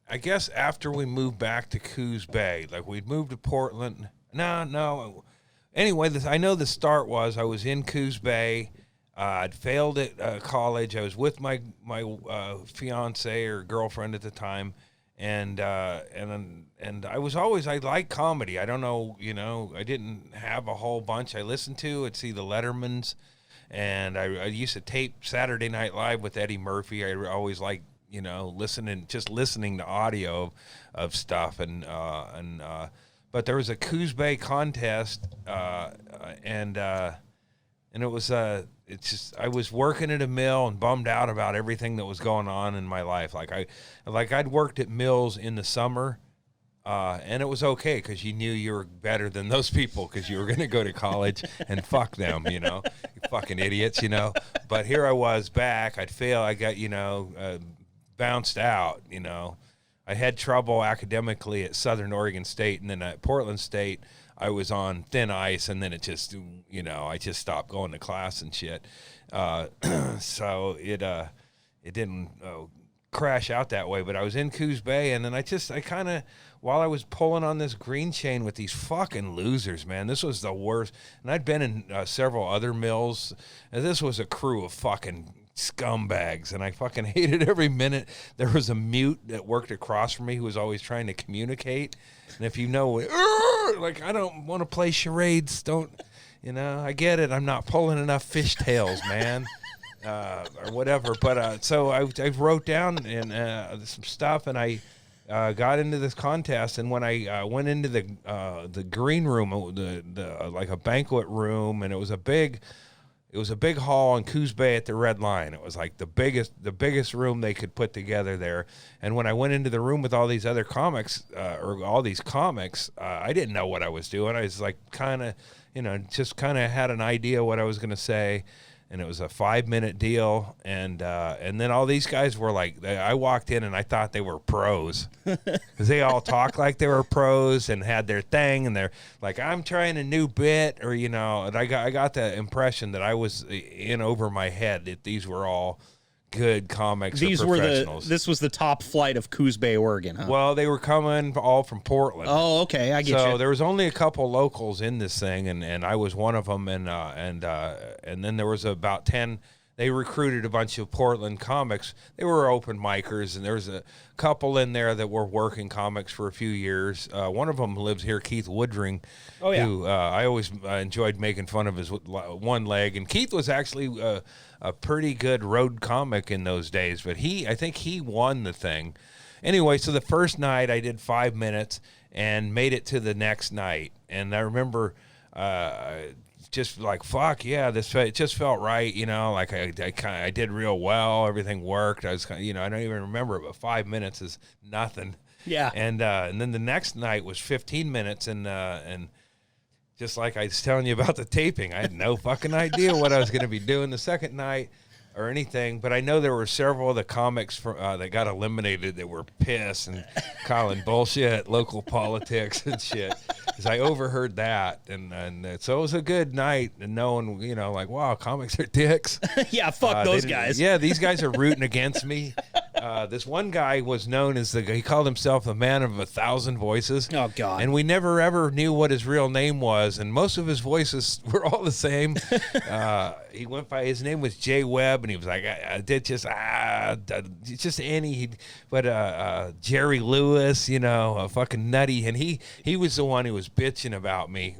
I guess after we moved back to Coos Bay, like we'd moved to Portland. No. Anyway, I know the start was I was in Coos Bay. I'd failed at college. I was with my fiance or girlfriend at the time, and I was always, I liked comedy. I don't know, I didn't have a whole bunch I listened to. I'd see the Lettermans, and I used to tape Saturday Night Live with Eddie Murphy. I always liked, listening to audio of stuff, but there was a Coos Bay contest, and it was it's just, I was working at a mill and bummed out about everything that was going on in my life. I'd worked at mills in the summer, and it was okay because you knew you were better than those people because you were going to go to college and fuck them, you fucking idiots, But here I was back. I'd failed. I got, bounced out, I had trouble academically at Southern Oregon State, and then at Portland State, I was on thin ice, and then it just, I just stopped going to class and shit. So it didn't crash out that way, but I was in Coos Bay, and then I kind of, while I was pulling on this green chain with these fucking losers, man, this was the worst. And I'd been in several other mills, and this was a crew of fucking scumbags, and I fucking hated every minute. There was a mute that worked across from me who was always trying to communicate, and if like, I don't want to play charades, I get it, I'm not pulling enough fishtails, man, or whatever, but so I wrote down some stuff, and I got into this contest, and when I went into the green room, the like a banquet room, and it was a big hall in Coos Bay at the Red Line. It was like the biggest room they could put together there. And when I went into the room with all these other comics, I didn't know what I was doing. I was like just kind of had an idea what I was going to say. And it was a 5-minute deal. And then all these guys were like, I walked in and I thought they were pros because they all talked like they were pros and had their thing. And they're like, I'm trying a new bit, or, and I got the impression that I was in over my head, that these were all good comics. These or were professionals. this was the top flight of Coos Bay, Oregon, huh? Well, they were coming all from Portland. Oh, okay, I get So you. there was only a couple locals in this thing, and I was one of them, and then there was about 10. They recruited a bunch of Portland comics. They were open micers, and there was a couple in there that were working comics for a few years. One of them lives here, Keith Woodring, Oh, yeah. who I always enjoyed making fun of his one leg. And Keith was actually a pretty good road comic in those days, but I think he won the thing. Anyway, so the first night I did 5 minutes and made it to the next night. And I remember just like, fuck yeah, it just felt right, like I did real well. Everything worked. I was I don't even remember it, but 5 minutes is nothing. Yeah. And then the next night was 15 minutes, and just like I was telling you about the taping, I had no fucking idea what I was going to be doing the second night or anything, but I know there were several of the comics that got eliminated that were pissed and calling bullshit, local politics and shit. Because I overheard that, and so it was a good night, and knowing, like, wow, comics are dicks. Yeah, fuck those guys. Yeah, these guys are rooting against me. This one guy was known as he called himself the man of 1,000 voices. Oh, God. And we never ever knew what his real name was, and most of his voices were all the same. He went by, his name was Jay Webb, and he was like, I did just any, but Jerry Lewis, a fucking nutty, and he was the one who was bitching about me.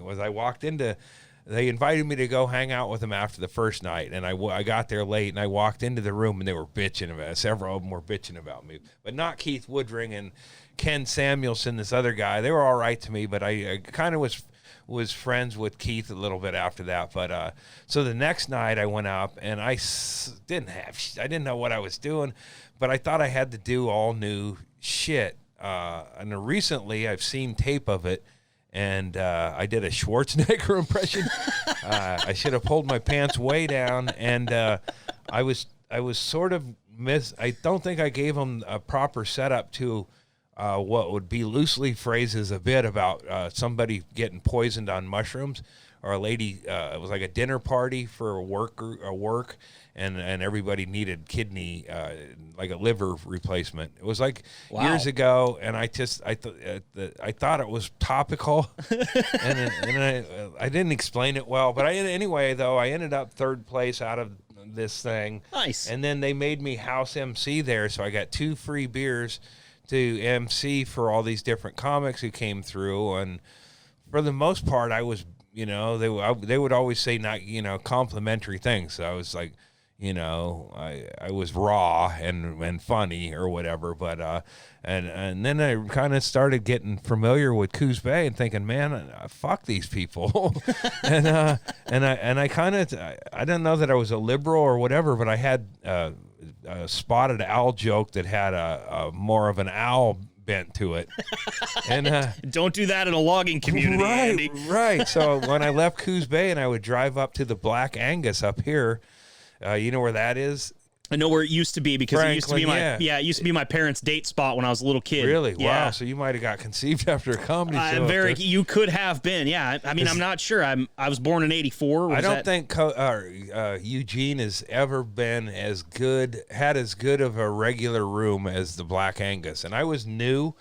They invited me to go hang out with them after the first night, and I got there late, and I walked into the room, and they were bitching about it. Several of them were bitching about me, but not Keith Woodring and Ken Samuelson, this other guy. They were all right to me, but I kind of was friends with Keith a little bit after that. But so the next night I went up, and I didn't know what I was doing, but I thought I had to do all new shit. And recently I've seen tape of it. And I did a Schwarzenegger impression. I should have pulled my pants way down, and I was sort of I don't think I gave him a proper setup to what would be loosely phrased as a bit about somebody getting poisoned on mushrooms, or a lady. It was like a dinner party for a work, and everybody needed kidney, like a liver replacement. It was like years ago, and I thought it was topical, and I didn't explain it well. But anyway, though, I ended up third place out of this thing. Nice. And then they made me house MC there, so I got 2 free beers to MC for all these different comics who came through, and for the most part, I was, they would always say not, complimentary things. So I was like, I was raw and funny or whatever, but and then I kind of started getting familiar with Coos Bay and thinking, man, fuck these people, and I kind of, I don't know that I was a liberal or whatever, but I had a spotted owl joke that had a more of an owl bent to it, and don't do that in a logging community, Andy. Right. So when I left Coos Bay and I would drive up to the Black Angus up here. You know where that is? I know where it used to be, because it used to be Franklin, it used to be my parents' date spot when I was a little kid. Really? Yeah. Wow. So you might have got conceived after a comedy show. You could have been. Yeah. I mean, I'm not sure. I was born in '84. I don't think Eugene has ever been had as good of a regular room as the Black Angus. And I was new,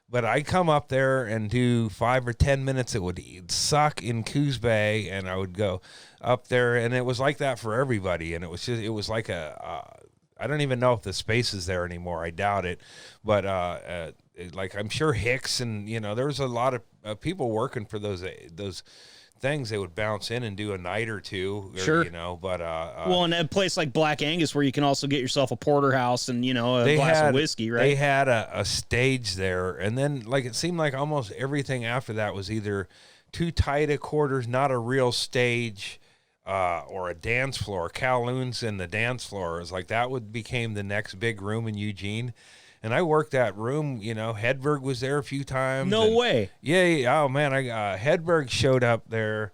but I'd come up there and do 5 or 10 minutes. It would suck in Coos Bay, and I would go up there, and it was like that for everybody. And it was like I don't even know if the space is there anymore. I doubt it. But like, I'm sure Hicks and, there was a lot of people working for those things. They would bounce in and do a night or two, sure. But well, in a place like Black Angus, where you can also get yourself a porterhouse and a glass of whiskey, right? They had a stage there, and then it seemed like almost everything after that was either too tight a quarters, not a real stage, or a dance floor. Kowloon's in the dance floor. It was like that became the next big room in Eugene. And I worked that room, Hedberg was there a few times. No way. Yeah. Oh, man. Hedberg showed up there,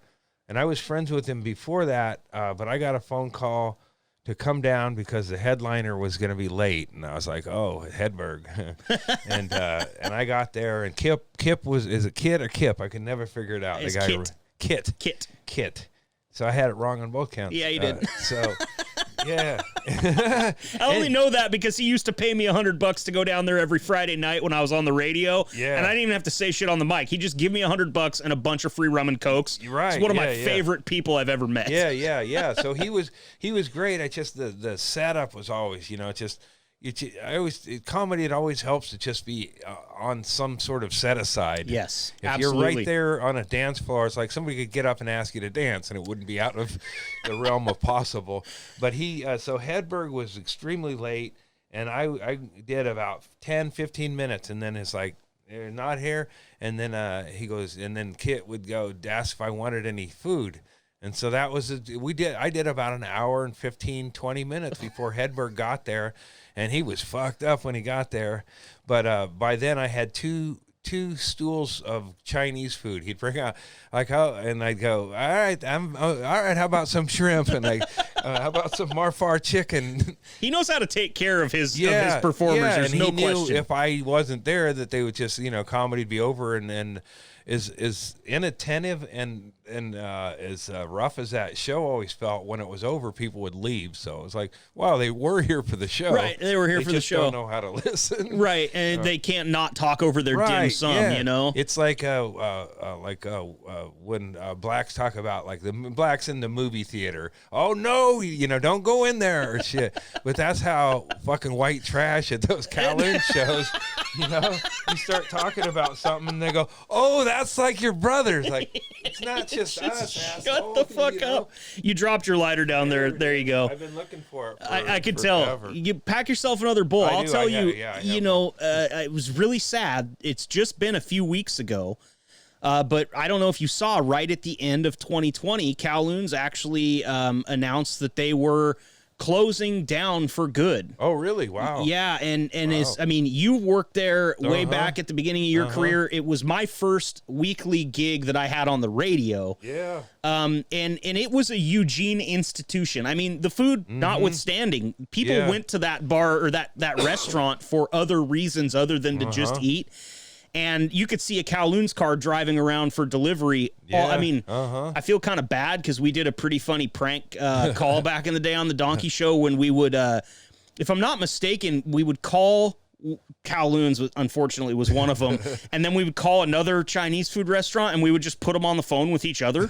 and I was friends with him before that, but I got a phone call to come down because the headliner was going to be late. And I was like, oh, Hedberg. and I got there, and Kip is it Kit or Kip? I can never figure it out. It's the guy Kit. So I had it wrong on both counts. Yeah, you did. So Yeah. I only know that because he used to pay me $100 to go down there every Friday night when I was on the radio. Yeah. And I didn't even have to say shit on the mic. He'd just give me $100 and a bunch of free rum and cokes. You're right. He's one of my Yeah. favorite people I've ever met. Yeah. So he was great. I just the setup was always, comedy. It always helps to just be on some sort of set aside. Yes, if absolutely. you're right there on a dance floor, it's like somebody could get up and ask you to dance, and it wouldn't be out of the realm of possible. But so Hedberg was extremely late, and I did about 10, 15 minutes, and then it's like, "They're not here," and then he goes, and then Kit would go ask if I wanted any food. And so that was, I did about an hour and 15, 20 minutes before Hedberg got there, and he was fucked up when he got there. But by then I had two stools of Chinese food. He'd bring out and I'd go, all right, all right. How about some shrimp? And how about some marfar chicken? He knows how to take care of his performers. Yeah, There's and no he knew question. if I wasn't there that they would just, comedy'd be over, and is inattentive and as rough as that show always felt, when it was over, people would leave. So it was like, wow, they were here for the show. Right, they were here for the just show. Don't know how to listen. Right, and they can't not talk over their dim sum, yeah. It's like when blacks talk about, like, the blacks in the movie theater. Oh no, don't go in there or shit. But that's how fucking white trash at those Kowloon shows. You start talking about something and they go, "Oh, that's like your brothers." Like, it's not just us. Shut asshole, the fuck up. You dropped your lighter down there. There you go. I've been looking for it. I could forever. tell. You pack yourself another bowl. I'll tell you, it was really sad. It's just been a few weeks ago. But I don't know if you saw, right at the end of 2020, Kowloon's actually announced that they were closing down for good. Oh, really? Wow. Yeah, and you worked there way Uh-huh. back at the beginning of your career. It was my first weekly gig that I had on the radio. Yeah. And it was a Eugene institution. I mean, the food notwithstanding, people went to that bar or that restaurant for other reasons other than to just eat. And you could see a Kowloon's car driving around for delivery. Yeah. I feel kind of bad because we did a pretty funny prank call back in the day on the Donkey Show when we would, if I'm not mistaken, we would call Kowloon's, unfortunately, was one of them. And then we would call another Chinese food restaurant and we would just put them on the phone with each other.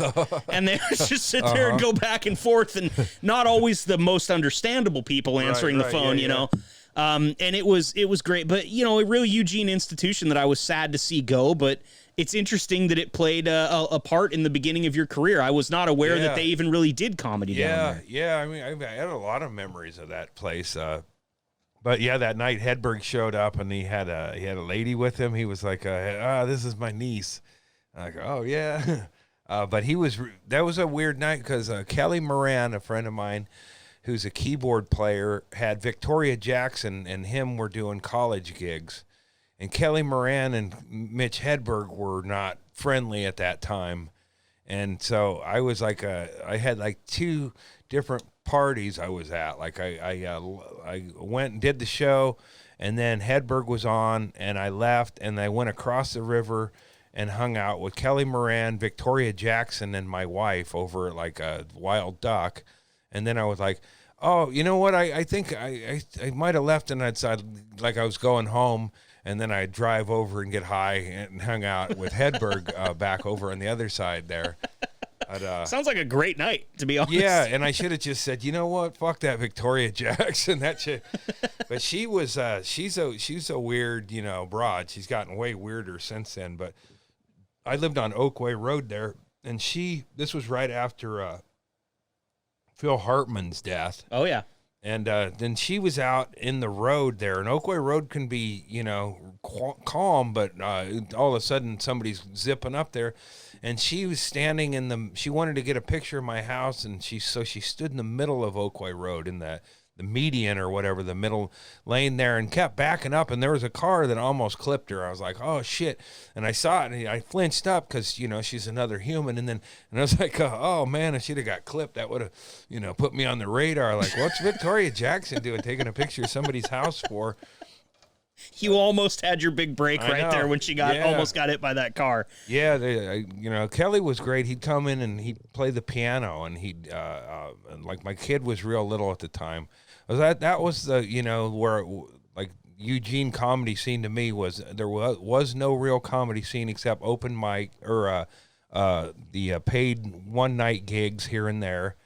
And they would just sit there and go back and forth, and not always the most understandable people answering the phone, you know. And it was great, but a real Eugene institution that I was sad to see go. But it's interesting that it played a part in the beginning of your career. I was not aware that they even really did comedy down there. Yeah. I mean, I had a lot of memories of that place. But yeah, that night Hedberg showed up and he had a lady with him. He was like, "This is my niece." I go, "Oh yeah," but that was a weird night because Kelly Moran, a friend of mine, who's a keyboard player, had Victoria Jackson and him were doing college gigs. And Kelly Moran and Mitch Hedberg were not friendly at that time. And so I was like, I had like two different parties I was at. Like I went and did the show, and then Hedberg was on, and I left, and I went across the river and hung out with Kelly Moran, Victoria Jackson, and my wife over at like a Wild Duck. And then I was like, oh, you know what? I think I might have left, and I was going home, and then I'd drive over and get high and hung out with Hedberg back over on the other side there. Sounds like a great night, to be honest. Yeah, and I should have just said, you know what? Fuck that Victoria Jackson. That shit. But she was she's a weird, broad. She's gotten way weirder since then. But I lived on Oakway Road there, and this was right after Phil Hartman's death. Oh, yeah. And then she was out in the road there. And Oakway Road can be, calm, but all of a sudden somebody's zipping up there. And she was standing she wanted to get a picture of my house. And she stood in the middle of Oakway Road in the median or whatever, the middle lane there, and kept backing up. And there was a car that almost clipped her. I was like, oh shit. And I saw it and I flinched up because, she's another human. And I was like, oh man, if she'd have got clipped, that would have, put me on the radar. Like, what's Victoria Jackson doing taking a picture of somebody's house for? You almost had your big break right there when she almost got hit by that car. Yeah, Kelly was great. He'd come in and he'd play the piano, and he'd like my kid was real little at the time. That was the where like Eugene comedy scene to me was there was no real comedy scene except open mic or the paid one night gigs here and there.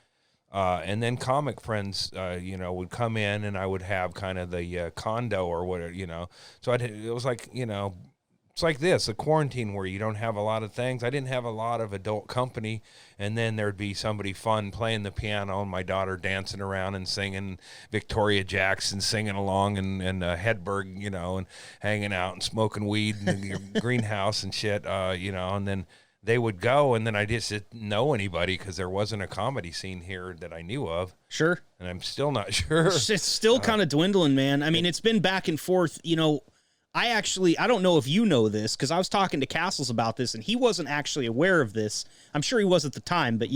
And then comic friends, would come in, and I would have kind of the condo or whatever, So it was like, it's like this, a quarantine where you don't have a lot of things. I didn't have a lot of adult company, and then there'd be somebody fun playing the piano, and my daughter dancing around and singing Victoria Jackson, singing along, and Hedberg, and hanging out and smoking weed in the greenhouse and shit, and then they would go, and then I just didn't know anybody because there wasn't a comedy scene here that I knew of. Sure. And I'm still not sure. It's still kind of dwindling, man. I mean, it's been back and forth. I don't know if you know this, because I was talking to Castles about this, and he wasn't actually aware of this. I'm sure he was at the time, but,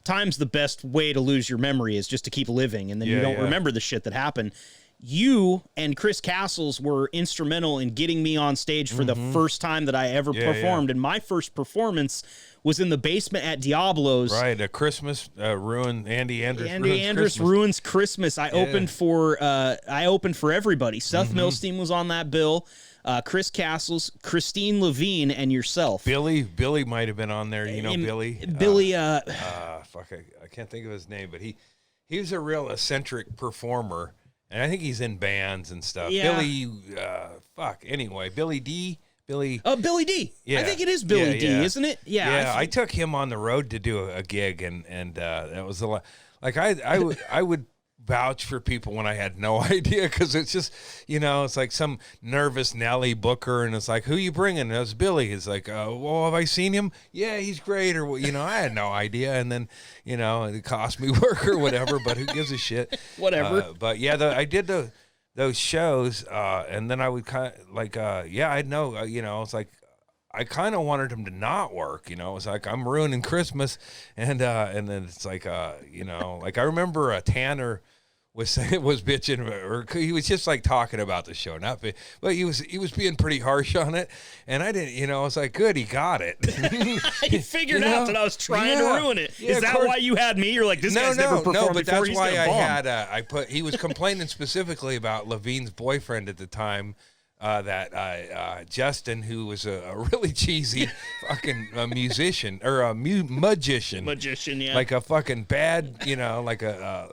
time's the best way to lose your memory is just to keep living, and then you don't remember the shit that happened. You and Chris Castles were instrumental in getting me on stage for the first time that I ever performed. And my first performance was in the basement at Diablo's. Right, a Christmas ruin. Andy Andrist ruins Christmas. I opened for everybody. Seth Milstein was on that bill. Chris Castles, Christine Levine, and yourself. Billy might have been on there. Billy. Billy. I can't think of his name, but he was a real eccentric performer. And I think he's in bands and stuff. Yeah. Billy, anyway, Billy D. Billy D. Yeah. I think it is Billy D, isn't it? Yeah. Yeah, I took him on the road to do a gig, and that was a lot. Like I would vouch for people when I had no idea, because it's just, it's like some nervous Nelly booker, and it's like, who you bringing? And it was Billy. He's like, well, have I seen him? Yeah, he's great. Or, I had no idea. And then, it cost me work or whatever, but who gives a shit? Whatever. But yeah, I did those shows, and then I would kind of like, I'd know, it's like, I kind of wanted him to not work, it was like, I'm ruining Christmas. And then it's like, like I remember Tanner was bitching, or he was just like talking about the show, but he was being pretty harsh on it, and I didn't, I was like, good, he got it. He figured out that I was trying to ruin it. Is that why you had me? You're like, this guy's never performed before. But that's He's why I had he was complaining specifically about Levine's boyfriend at the time. That Justin, who was a really cheesy fucking musician or a magician, yeah, like a fucking bad, like a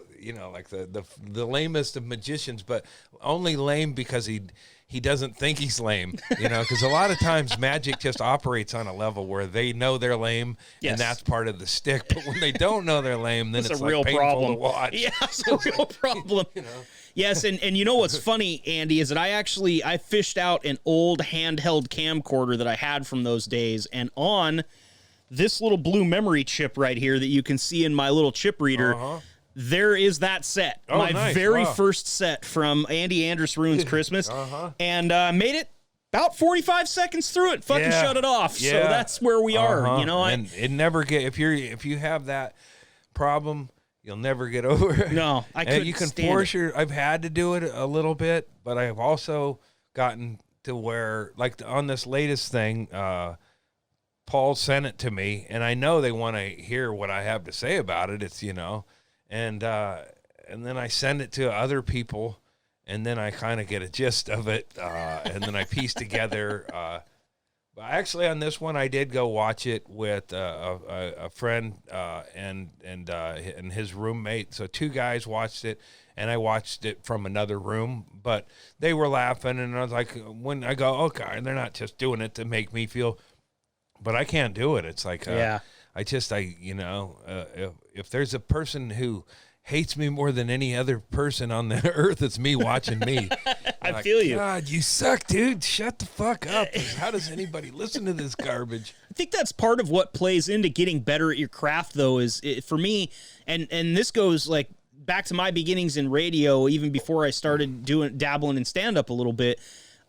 like the lamest of magicians, but only lame because he doesn't think he's lame, because a lot of times magic just operates on a level where they know they're lame, and that's part of the stick. But when they don't know they're lame, then it's a real painful problem to watch. Yeah, it's a real problem. Yes, and you know what's funny, Andy, is that I fished out an old handheld camcorder that I had from those days, and on this little blue memory chip right here that you can see in my little chip reader, there is that set. My very first set from Andy Andrist Ruins Christmas, and made it about 45 seconds through it. Fucking shut it off. So that's where we are. And it never get if you have that problem, you'll never get over it. No, I couldn't. You can force I've had to do it a little bit, but I've also gotten to where, like on this latest thing, Paul sent it to me, and I know they want to hear what I have to say about it. It's and then I send it to other people, and then I kind of get a gist of it, and then I piece together. But actually, on this one, I did go watch it with a friend and his roommate. So two guys watched it, and I watched it from another room. But they were laughing, and I was like, when I go, okay, they're not just doing it to make me feel, but I can't do it. It's like, if there's a person who hates me more than any other person on the earth, it's me watching me. I feel you. God, you suck, dude. Shut the fuck up. How does anybody listen to this garbage? I think that's part of what plays into getting better at your craft, though, is for me, and this goes like back to my beginnings in radio, even before I started dabbling in stand-up a little bit.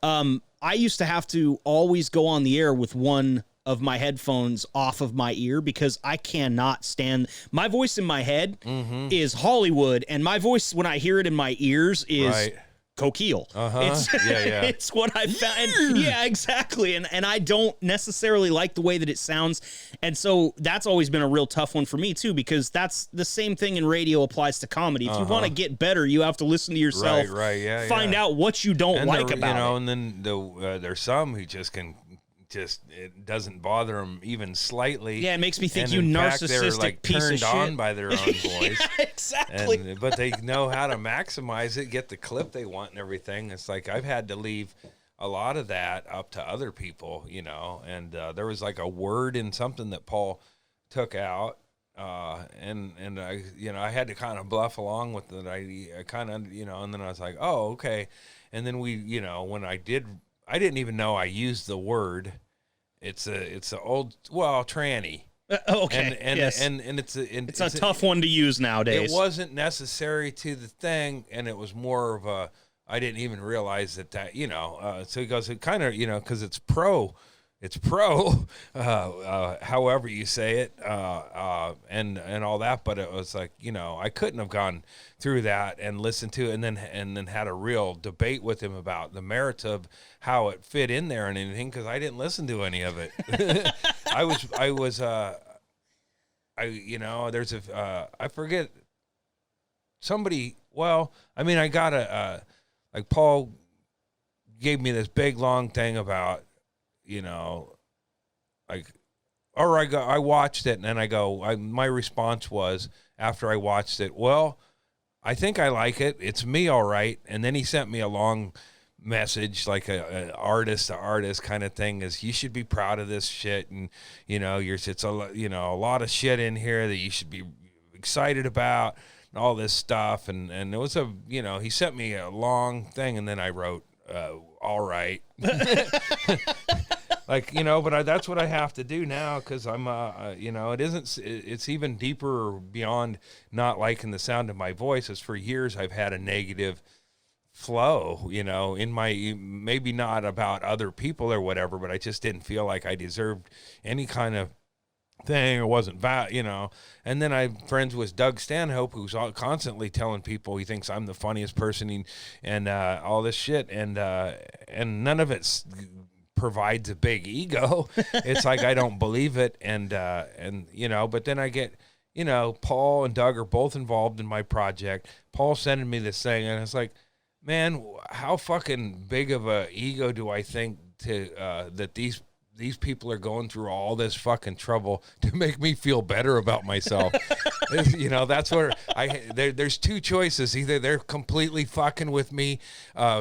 I used to have to always go on the air with one of my headphones off of my ear because I cannot stand my voice in my head is Hollywood, and my voice when I hear it in my ears is Coquille. It's, Yeah. it's what I found. And, yeah, exactly. And I don't necessarily like the way that it sounds. And so that's always been a real tough one for me too, because that's the same thing in radio applies to comedy. If you want to get better, you have to listen to yourself, find out what you don't like about it. And then there's some who just it doesn't bother them even slightly. Yeah, it makes me think and you in narcissistic fact, they're like piece of turned on shit. by their own voice. Yeah, exactly. But they know how to maximize it, get the clip they want and everything. It's like I've had to leave a lot of that up to other people, and there was like a word in something that Paul took out. And I, I had to kind of bluff along with it. I kind of, and then I was like, oh, okay. And then we, when I didn't even know I used the word. It's a old, tranny. Okay. And yes. and it's a tough one to use nowadays. It wasn't necessary to the thing, and it was more of a, I didn't even realize that, so he goes, it kind of, because it's pro, however you say it, and all that, but it was like, I couldn't have gone through that and listened to it and then had a real debate with him about the merits of how it fit in there and anything, because I didn't listen to any of it. There's I forget somebody, I got like Paul gave me this big long thing about, I watched it and my response was after I watched it, well, I think I like it. It's me. All right. And then he sent me a long message, like a artist to artist kind of thing, is you should be proud of this shit. And, it's a lot of shit in here that you should be excited about and all this stuff. And it was he sent me a long thing and then I wrote, all right. But that's what I have to do now, because I'm, it's even deeper beyond not liking the sound of my voice. As for years I've had a negative flow, in my, maybe not about other people or whatever, but I just didn't feel like I deserved any kind of thing or wasn't and then I'm friends with Doug Stanhope, who's constantly telling people he thinks I'm the funniest person and all this shit, and none of it's provides a big ego. It's like I don't believe it, and but then I get, Paul and Doug are both involved in my project. Paul sending me this thing, and it's like, man, how fucking big of a ego do I think to that these people are going through all this fucking trouble to make me feel better about myself. That's where there's two choices. Either they're completely fucking with me,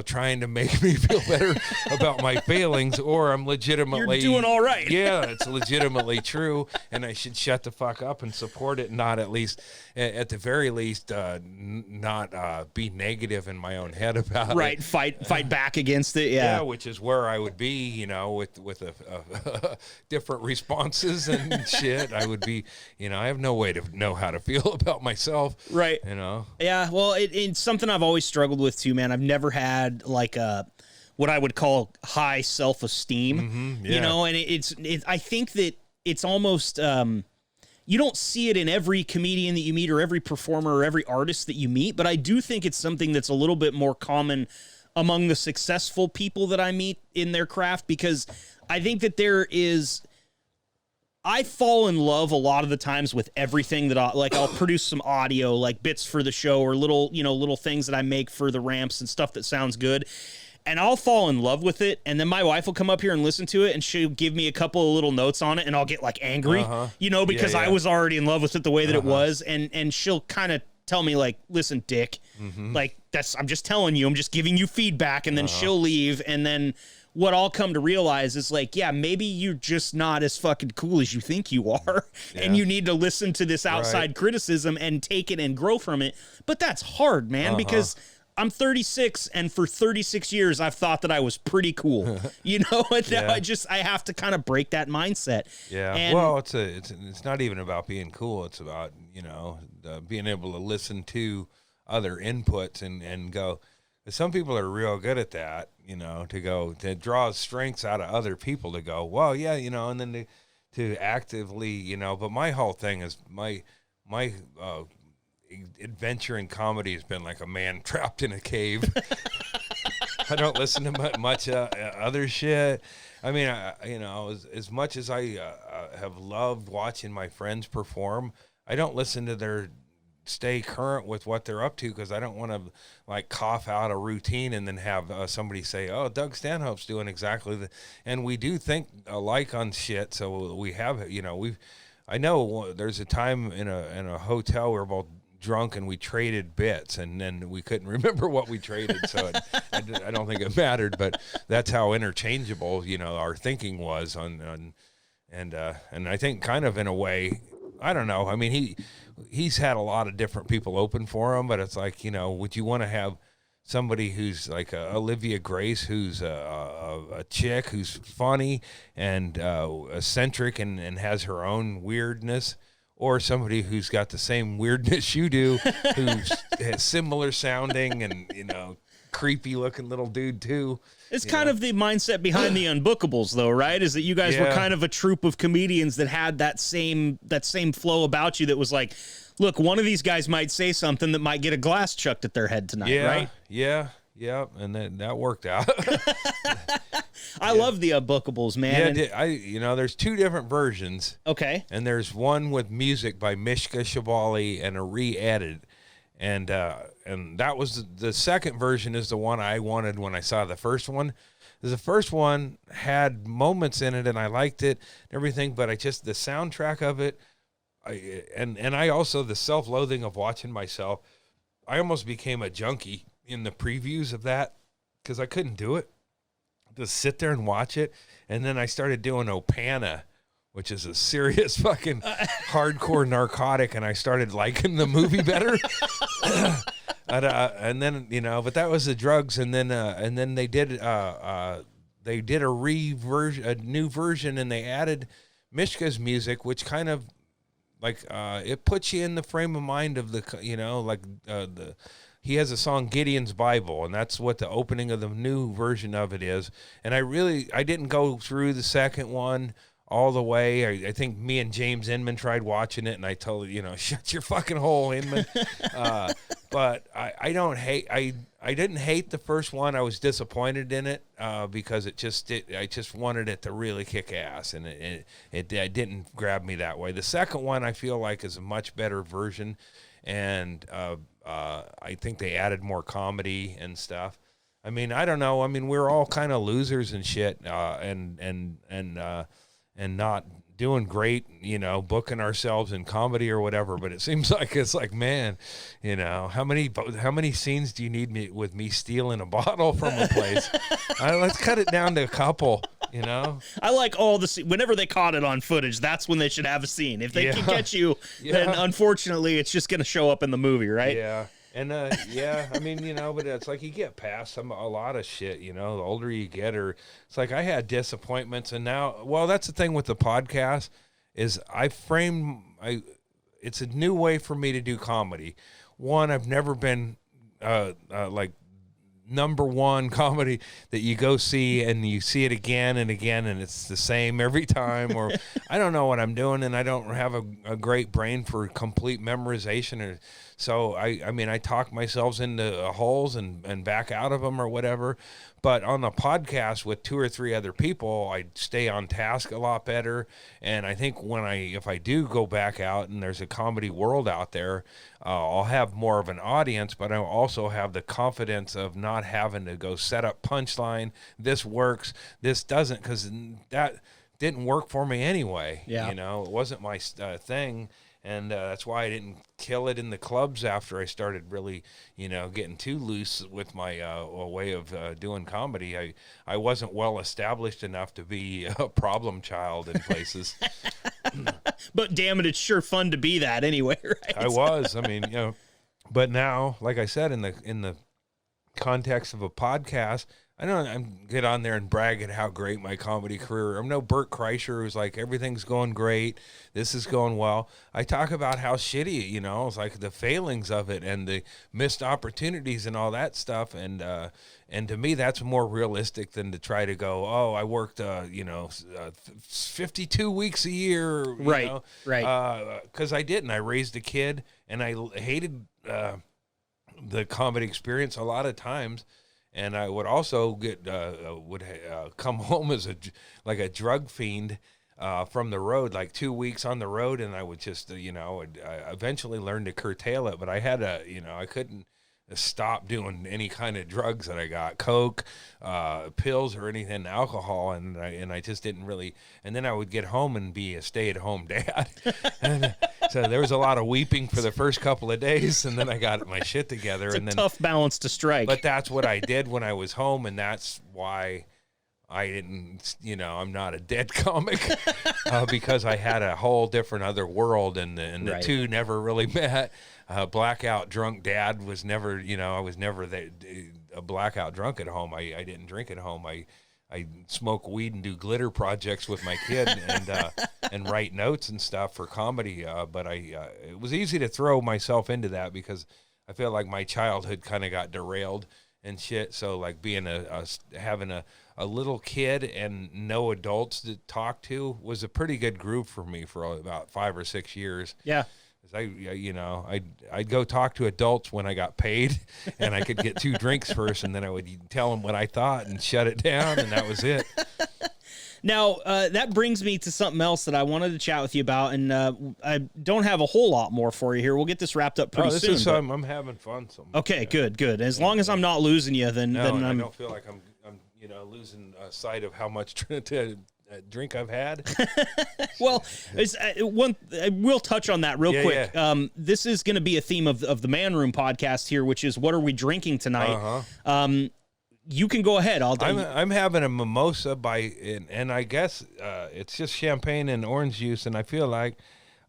trying to make me feel better about my failings, or I'm legitimately, you're doing all right. Yeah, it's legitimately true, and I should shut the fuck up and support it, not at the very least, not be negative in my own head about it. Right, fight back against it. Yeah, which is where I would be, with a different responses and shit. I would be, I have no way to know how to feel about myself. Right. Yeah, well, it's something I've always struggled with too, man. I've never had like what I would call high self-esteem, and I think that it's almost, you don't see it in every comedian that you meet or every performer or every artist that you meet, but I do think it's something that's a little bit more common among the successful people that I meet in their craft, because I think that I fall in love a lot of the times with everything that I'll produce some audio, like bits for the show or little things that I make for the ramps and stuff that sounds good. And I'll fall in love with it, and then my wife will come up here and listen to it, and she'll give me a couple of little notes on it, and I'll get like angry, because I was already in love with it the way that it was, and she'll kind of tell me like, listen, dick, like I'm just telling you, I'm just giving you feedback, and then she'll leave, and then what I'll come to realize is like, yeah, maybe you're just not as fucking cool as you think you are, and you need to listen to this outside criticism and take it and grow from it. But that's hard, man, because I'm 36, and for 36 years I've thought that I was pretty cool, and now I have to kind of break that mindset. Yeah. And well, it's not even about being cool. It's about, being able to listen to other inputs and go. Some people are real good at that, to draw strengths out of other people to go, well, yeah, and then to actively, but my whole thing is my adventure in comedy has been like a man trapped in a cave. I don't listen to much other shit. I mean, as much as I have loved watching my friends perform, I don't listen to their stay current with what they're up to, because I don't want to like cough out a routine and then have somebody say, "Oh, Doug Stanhope's doing exactly the," and we do think alike on shit, so we have, I know there's a time in a hotel we were both drunk and we traded bits, and then we couldn't remember what we traded, so I don't think it mattered, but that's how interchangeable our thinking was on and I think kind of in a way, I don't know, I mean he's had a lot of different people open for him, but it's like, would you want to have somebody who's like Olivia Grace, who's a chick who's funny and eccentric and has her own weirdness, or somebody who's got the same weirdness you do, who's similar sounding and, creepy looking little dude too? It's kind of the mindset behind the Unbookables, though, right? Is that you guys were kind of a troupe of comedians that had that same flow about you that was like, look, one of these guys might say something that might get a glass chucked at their head tonight, right? Yeah, and that worked out. I love the Unbookables, man. Yeah, there's two different versions. Okay. And there's one with music by Mishka Shabali and a re-edit. And that was the second version is the one I wanted when I saw the first one. The first one had moments in it and I liked it and everything, but the soundtrack of it, I also, the self-loathing of watching myself, I almost became a junkie in the previews of that because I couldn't do it. Just sit there and watch it. And then I started doing Opana, which is a serious fucking hardcore narcotic, and I started liking the movie better. And then, but that was the drugs, and then they did a new version, and they added Mishka's music, which kind of like it puts you in the frame of mind of the he has a song Gideon's Bible, and that's what the opening of the new version of it is. And I didn't go through the second one all the way. I think me and James Inman tried watching it, and I told shut your fucking hole, Inman. But I didn't hate the first one. I was disappointed in it because I just wanted it to really kick ass, and it didn't grab me that way. The second one I feel like is a much better version, and I think they added more comedy and stuff. I mean, I don't know. I mean, we're all kind of losers and shit, and not doing great, booking ourselves in comedy or whatever. But it seems like it's like, man, how many scenes do you need with me stealing a bottle from a place? Let's cut it down to a couple. I like all the whenever they caught it on footage, that's when they should have a scene. If they can get you, then unfortunately it's just going to show up in the movie, right? Yeah. And I mean, but it's like you get past a lot of shit, the older you get, or it's like I had disappointments, and now, well, that's the thing with the podcast is it's a new way for me to do comedy. One, I've never been like number one comedy that you go see and you see it again and again and it's the same every time, or I don't know what I'm doing, and I don't have a great brain for complete memorization, or so I mean I talk myself into holes and back out of them or whatever. But on the podcast with 2 or 3 other people, I stay on task a lot better. And I think if I do go back out and there's a comedy world out there, I'll have more of an audience, but I'll also have the confidence of not having to go set up punchline. This works, this doesn't, because that didn't work for me anyway. Yeah. It wasn't my thing. And that's why I didn't kill it in the clubs after I started really, getting too loose with my way of doing comedy. I wasn't well established enough to be a problem child in places. But damn it, it's sure fun to be that anyway, right? I was. I mean, but now, like I said, in the context of a podcast, I don't get on there and brag at how great my comedy career. I'm no Bert Kreischer who's like, everything's going great, this is going well. I talk about how shitty, it's like the failings of it and the missed opportunities and all that stuff. And to me, that's more realistic than to try to go, oh, I worked, 52 weeks a year. Right. Because I didn't. I raised a kid, and I hated the comedy experience a lot of times. And I would also get come home as a drug fiend from the road, like 2 weeks on the road, and I would just I eventually learned to curtail it. But I had I couldn't stop doing any kind of drugs that I got, coke, pills, or anything, alcohol, and I just didn't really. And then I would get home and be a stay-at-home dad. And so there was a lot of weeping for the first couple of days, and then I got my shit together. It's and a then tough balance to strike. But that's what I did when I was home, and that's why I didn't, I'm not a dead comic, because I had a whole different other world, and the Right. two never really met. Blackout drunk dad was never, I was never a blackout drunk at home. I didn't drink at home. I smoke weed and do glitter projects with my kid and write notes and stuff for comedy. But it was easy to throw myself into that because I feel like my childhood kind of got derailed and shit. So like being having a little kid and no adults to talk to was a pretty good group for me for about 5 or 6 years. Yeah. I'd go talk to adults when I got paid, and I could get 2 drinks first, and then I would tell them what I thought and shut it down, and that was it. Now, that brings me to something else that I wanted to chat with you about, and I don't have a whole lot more for you here. We'll get this wrapped up pretty soon. I'm having fun. Okay, good. As long as I'm not losing you, then I I'm... don't feel like I'm losing sight of how much drink I've had. Well, we'll touch on that real quick. Yeah. This is going to be a theme of the Man Room podcast here, which is what are we drinking tonight? You can go ahead. I'm having a mimosa and I guess it's just champagne and orange juice, and I feel like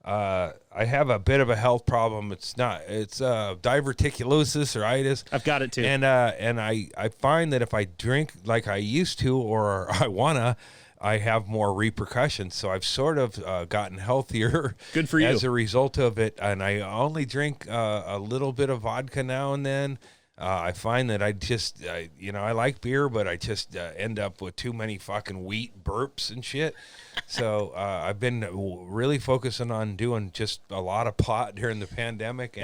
I have a bit of a health problem. It's diverticulosis or itis. I've got it too. And I find that if I drink like I used to or I wanna, I have more repercussions. So I've sort of gotten healthier. Good for you. As a result of it. And I only drink a little bit of vodka now and then. I find that I like beer, but I just end up with too many fucking wheat burps and shit. So I've been really focusing on doing just a lot of pot during the pandemic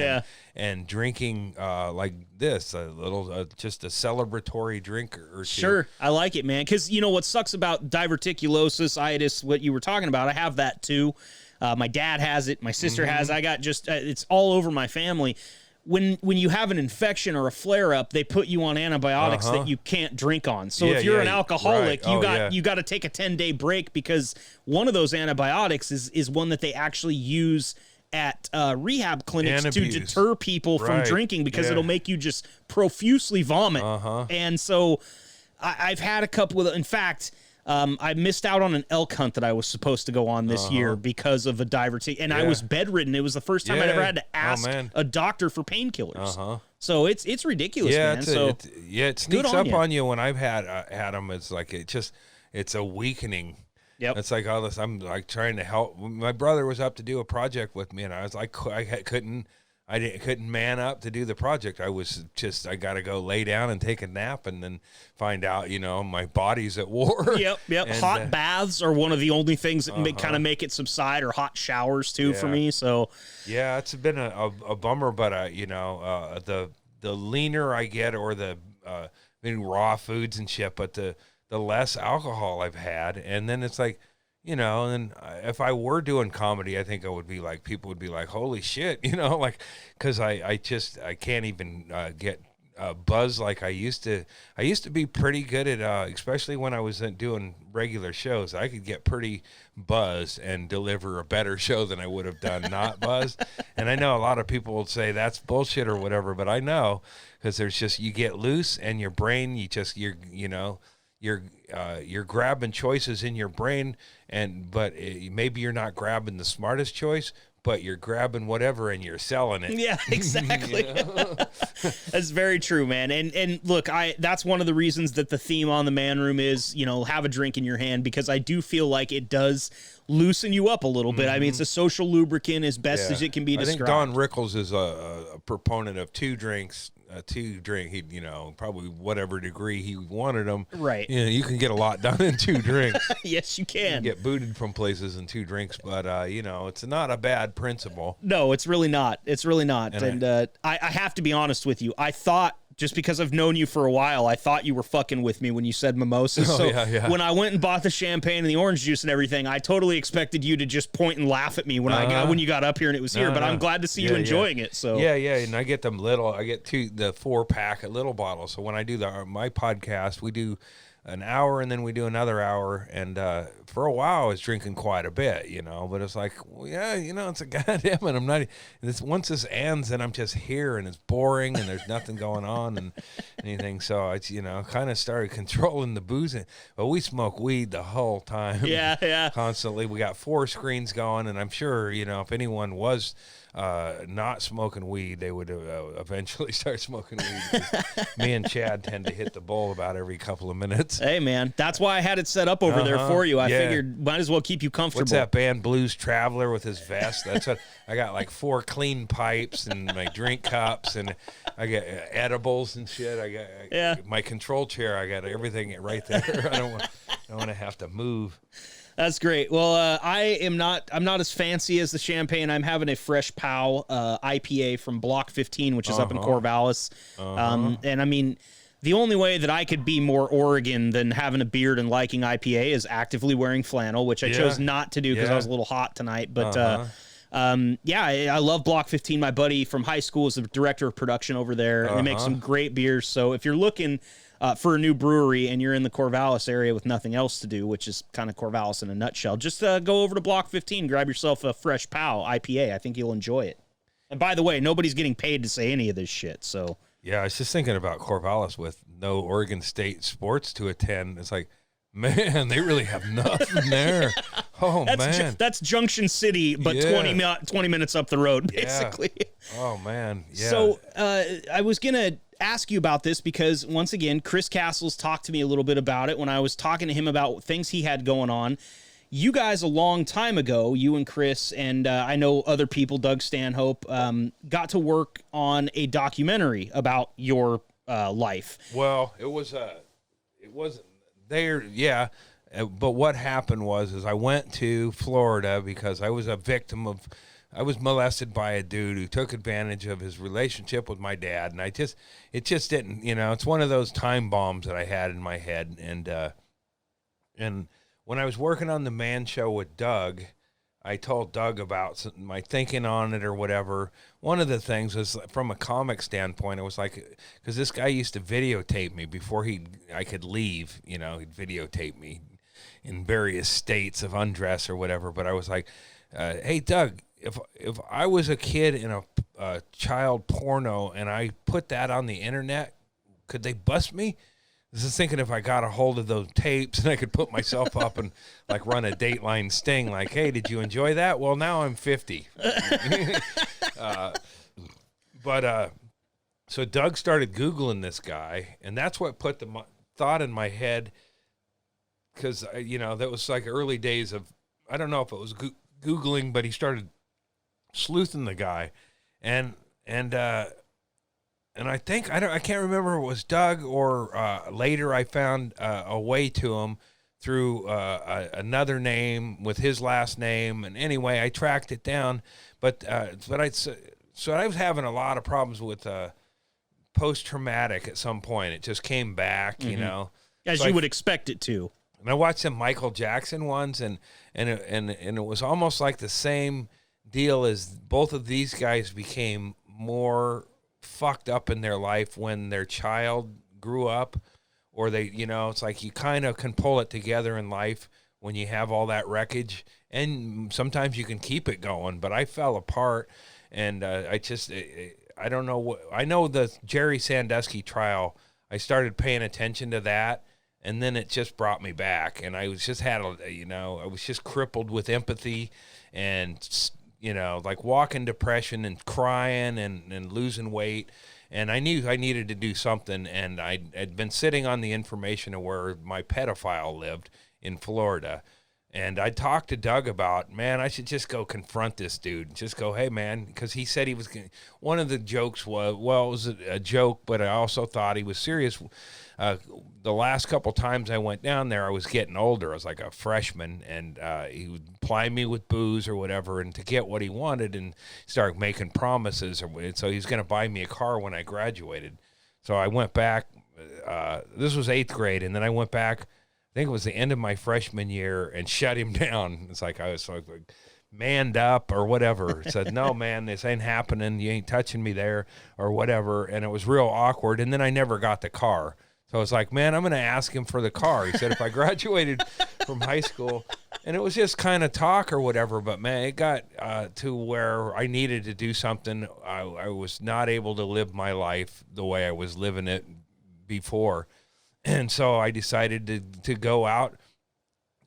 and drinking like this, a little, just a celebratory drink or two. Sure, I like it, man. Because what sucks about diverticulosis, itis, what you were talking about, I have that too. My dad has it. My sister has. I got it's all over my family. When you have an infection or a flare-up, they put you on antibiotics that you can't drink on. So if you're an alcoholic, you got to take a 10-day break because one of those antibiotics is one that they actually use at rehab clinics to deter people from drinking because it'll make you just profusely vomit. And so I've had a couple of, in fact, I missed out on an elk hunt that I was supposed to go on this year because of a diverticulosis, and I was bedridden. It was the first time I'd ever had to ask a doctor for painkillers. So it's ridiculous, man. It sneaks up on you when I've had them. It's like it's a weakening. Yep. It's like all this. I'm like trying to help. My brother was up to do a project with me, and I was like, I couldn't man up to do the project. I got to go lay down and take a nap and then find out, my body's at war. Yep. And, hot baths are one of the only things that kind of make it subside, or hot showers too for me. So yeah, it's been a bummer, but the leaner I get, or the raw foods and shit, but the less alcohol I've had, and then it's like, and then if I were doing comedy, I think I would be like, people would be like, holy shit, like, because I can't even get buzz like I used to. I used to be pretty good at, especially when I was doing regular shows, I could get pretty buzzed and deliver a better show than I would have done not buzzed. And I know a lot of people will say that's bullshit or whatever, but I know, because there's just, you get loose and your brain, you're grabbing choices in your brain, but maybe you're not grabbing the smartest choice, but you're grabbing whatever and you're selling it. Yeah, exactly. That's very true, man. And look, that's one of the reasons that the theme on the Man Room is, have a drink in your hand, because I do feel like it does loosen you up a little bit. I mean, it's a social lubricant as best as it can be described. I think Don Rickles is a proponent of 2 drinks. He probably whatever degree he wanted them. Right. You can get a lot done in 2 drinks. Yes, you can. You can get booted from places in 2 drinks, but it's not a bad principle. No, it's really not. It's really not. And I have to be honest with you. I thought just because I've known you for a while, I thought you were fucking with me when you said mimosas. So when I went and bought the champagne and the orange juice and everything, I totally expected you to just point and laugh at me when when you got up here and it was here. But I'm glad to see you enjoying it. So and I get them little. I get the 4-pack at little bottles. So when I do my podcast, we do an hour and then we do another hour, and for a while I was drinking quite a bit, but it's like, it's a goddamn it, I'm not once this ends and I'm just here and it's boring and there's nothing going on and anything, so it's kind of started controlling the boozing. But we smoke weed the whole time, constantly. We got 4 screens going, and I'm sure if anyone was not smoking weed, they would eventually start smoking weed. Me and Chad tend to hit the bowl about every couple of minutes. Hey, man, that's why I had it set up over there for you. I figured might as well keep you comfortable. What's that band, Blues Traveler, with his vest? That's what I got, like 4 clean pipes and my drink cups, and I got edibles and shit. I got my control chair. I got everything right there. I don't want to have to move. That's great. Well, I'm not as fancy as the champagne. I'm having a Fresh Pow IPA from Block 15, which is up in Corvallis. And I mean, the only way that I could be more Oregon than having a beard and liking IPA is actively wearing flannel, which I chose not to do because I was a little hot tonight. But I love Block 15. My buddy from high school is the director of production over there. And they make some great beers. So if you're looking for a new brewery and you're in the Corvallis area with nothing else to do, which is kind of Corvallis in a nutshell, just go over to Block 15, grab yourself a Fresh Pow IPA. I think you'll enjoy it. And by the way, nobody's getting paid to say any of this shit, so. Yeah, I was just thinking about Corvallis with no Oregon State sports to attend. It's like, man, they really have nothing there. Oh, man. That's Junction City, but 20 minutes up the road, basically. Yeah. Oh, man. Yeah. So I was going to ask you about this because, once again, Chris Castles talked to me a little bit about it when I was talking to him about things he had going on. You guys, a long time ago, you and Chris, and I know other people, Doug Stanhope, got to work on a documentary about your life. Well, it wasn't there, yeah. But what happened was I went to Florida because I was I was molested by a dude who took advantage of his relationship with my dad, and it just didn't, it's one of those time bombs that I had in my head, and when I was working on the Man Show with Doug, I told Doug about my thinking on it or whatever. One of the things was, from a comic standpoint, it was like, because this guy used to videotape me before I could leave, he'd videotape me in various states of undress or whatever. But I was like, hey, Doug, if I was a kid in a child porno and I put that on the internet, could they bust me? I was thinking if I got a hold of those tapes and I could put myself up and like run a Dateline sting, like, hey, did you enjoy that? Well, now I'm 50. So Doug started Googling this guy, and that's what put the thought in my head, because, that was like early days of, I don't know if it was Googling, but he started sleuthing the guy. And I think, I can't remember if it was Doug or later I found a way to him through another name with his last name. And anyway, I tracked it down. But I was having a lot of problems with post-traumatic at some point. It just came back, As you would expect it to. And I watched some Michael Jackson ones, and it was almost like the same deal as both of these guys became more fucked up in their life when their child grew up, or they, it's like you kind of can pull it together in life when you have all that wreckage, and sometimes you can keep it going. But I fell apart, and I don't know I know the Jerry Sandusky trial, I started paying attention to that, and then it just brought me back, and I was just I was just crippled with empathy, and like walking depression and crying and losing weight. And I knew I needed to do something. And I had been sitting on the information of where my pedophile lived in Florida. And I talked to Doug about, man, I should just go confront this dude. Just go, hey, man, because he said he was going to. One of the jokes was, well, it was a joke, but I also thought he was serious. The last couple times I went down there, I was getting older. I was like a freshman, and he would ply me with booze or whatever, and to get what he wanted, and start making promises. So he was going to buy me a car when I graduated. So I went back. This was 8th grade, and then I went back. I think it was the end of my freshman year, and shut him down. It's like I was like manned up or whatever. Said, no, man, this ain't happening. You ain't touching me there or whatever. And it was real awkward. And then I never got the car. So I was like, man, I'm going to ask him for the car. He said, if I graduated from high school, and it was just kind of talk or whatever. But man, it got to where I needed to do something. I was not able to live my life the way I was living it before. And so I decided to go out.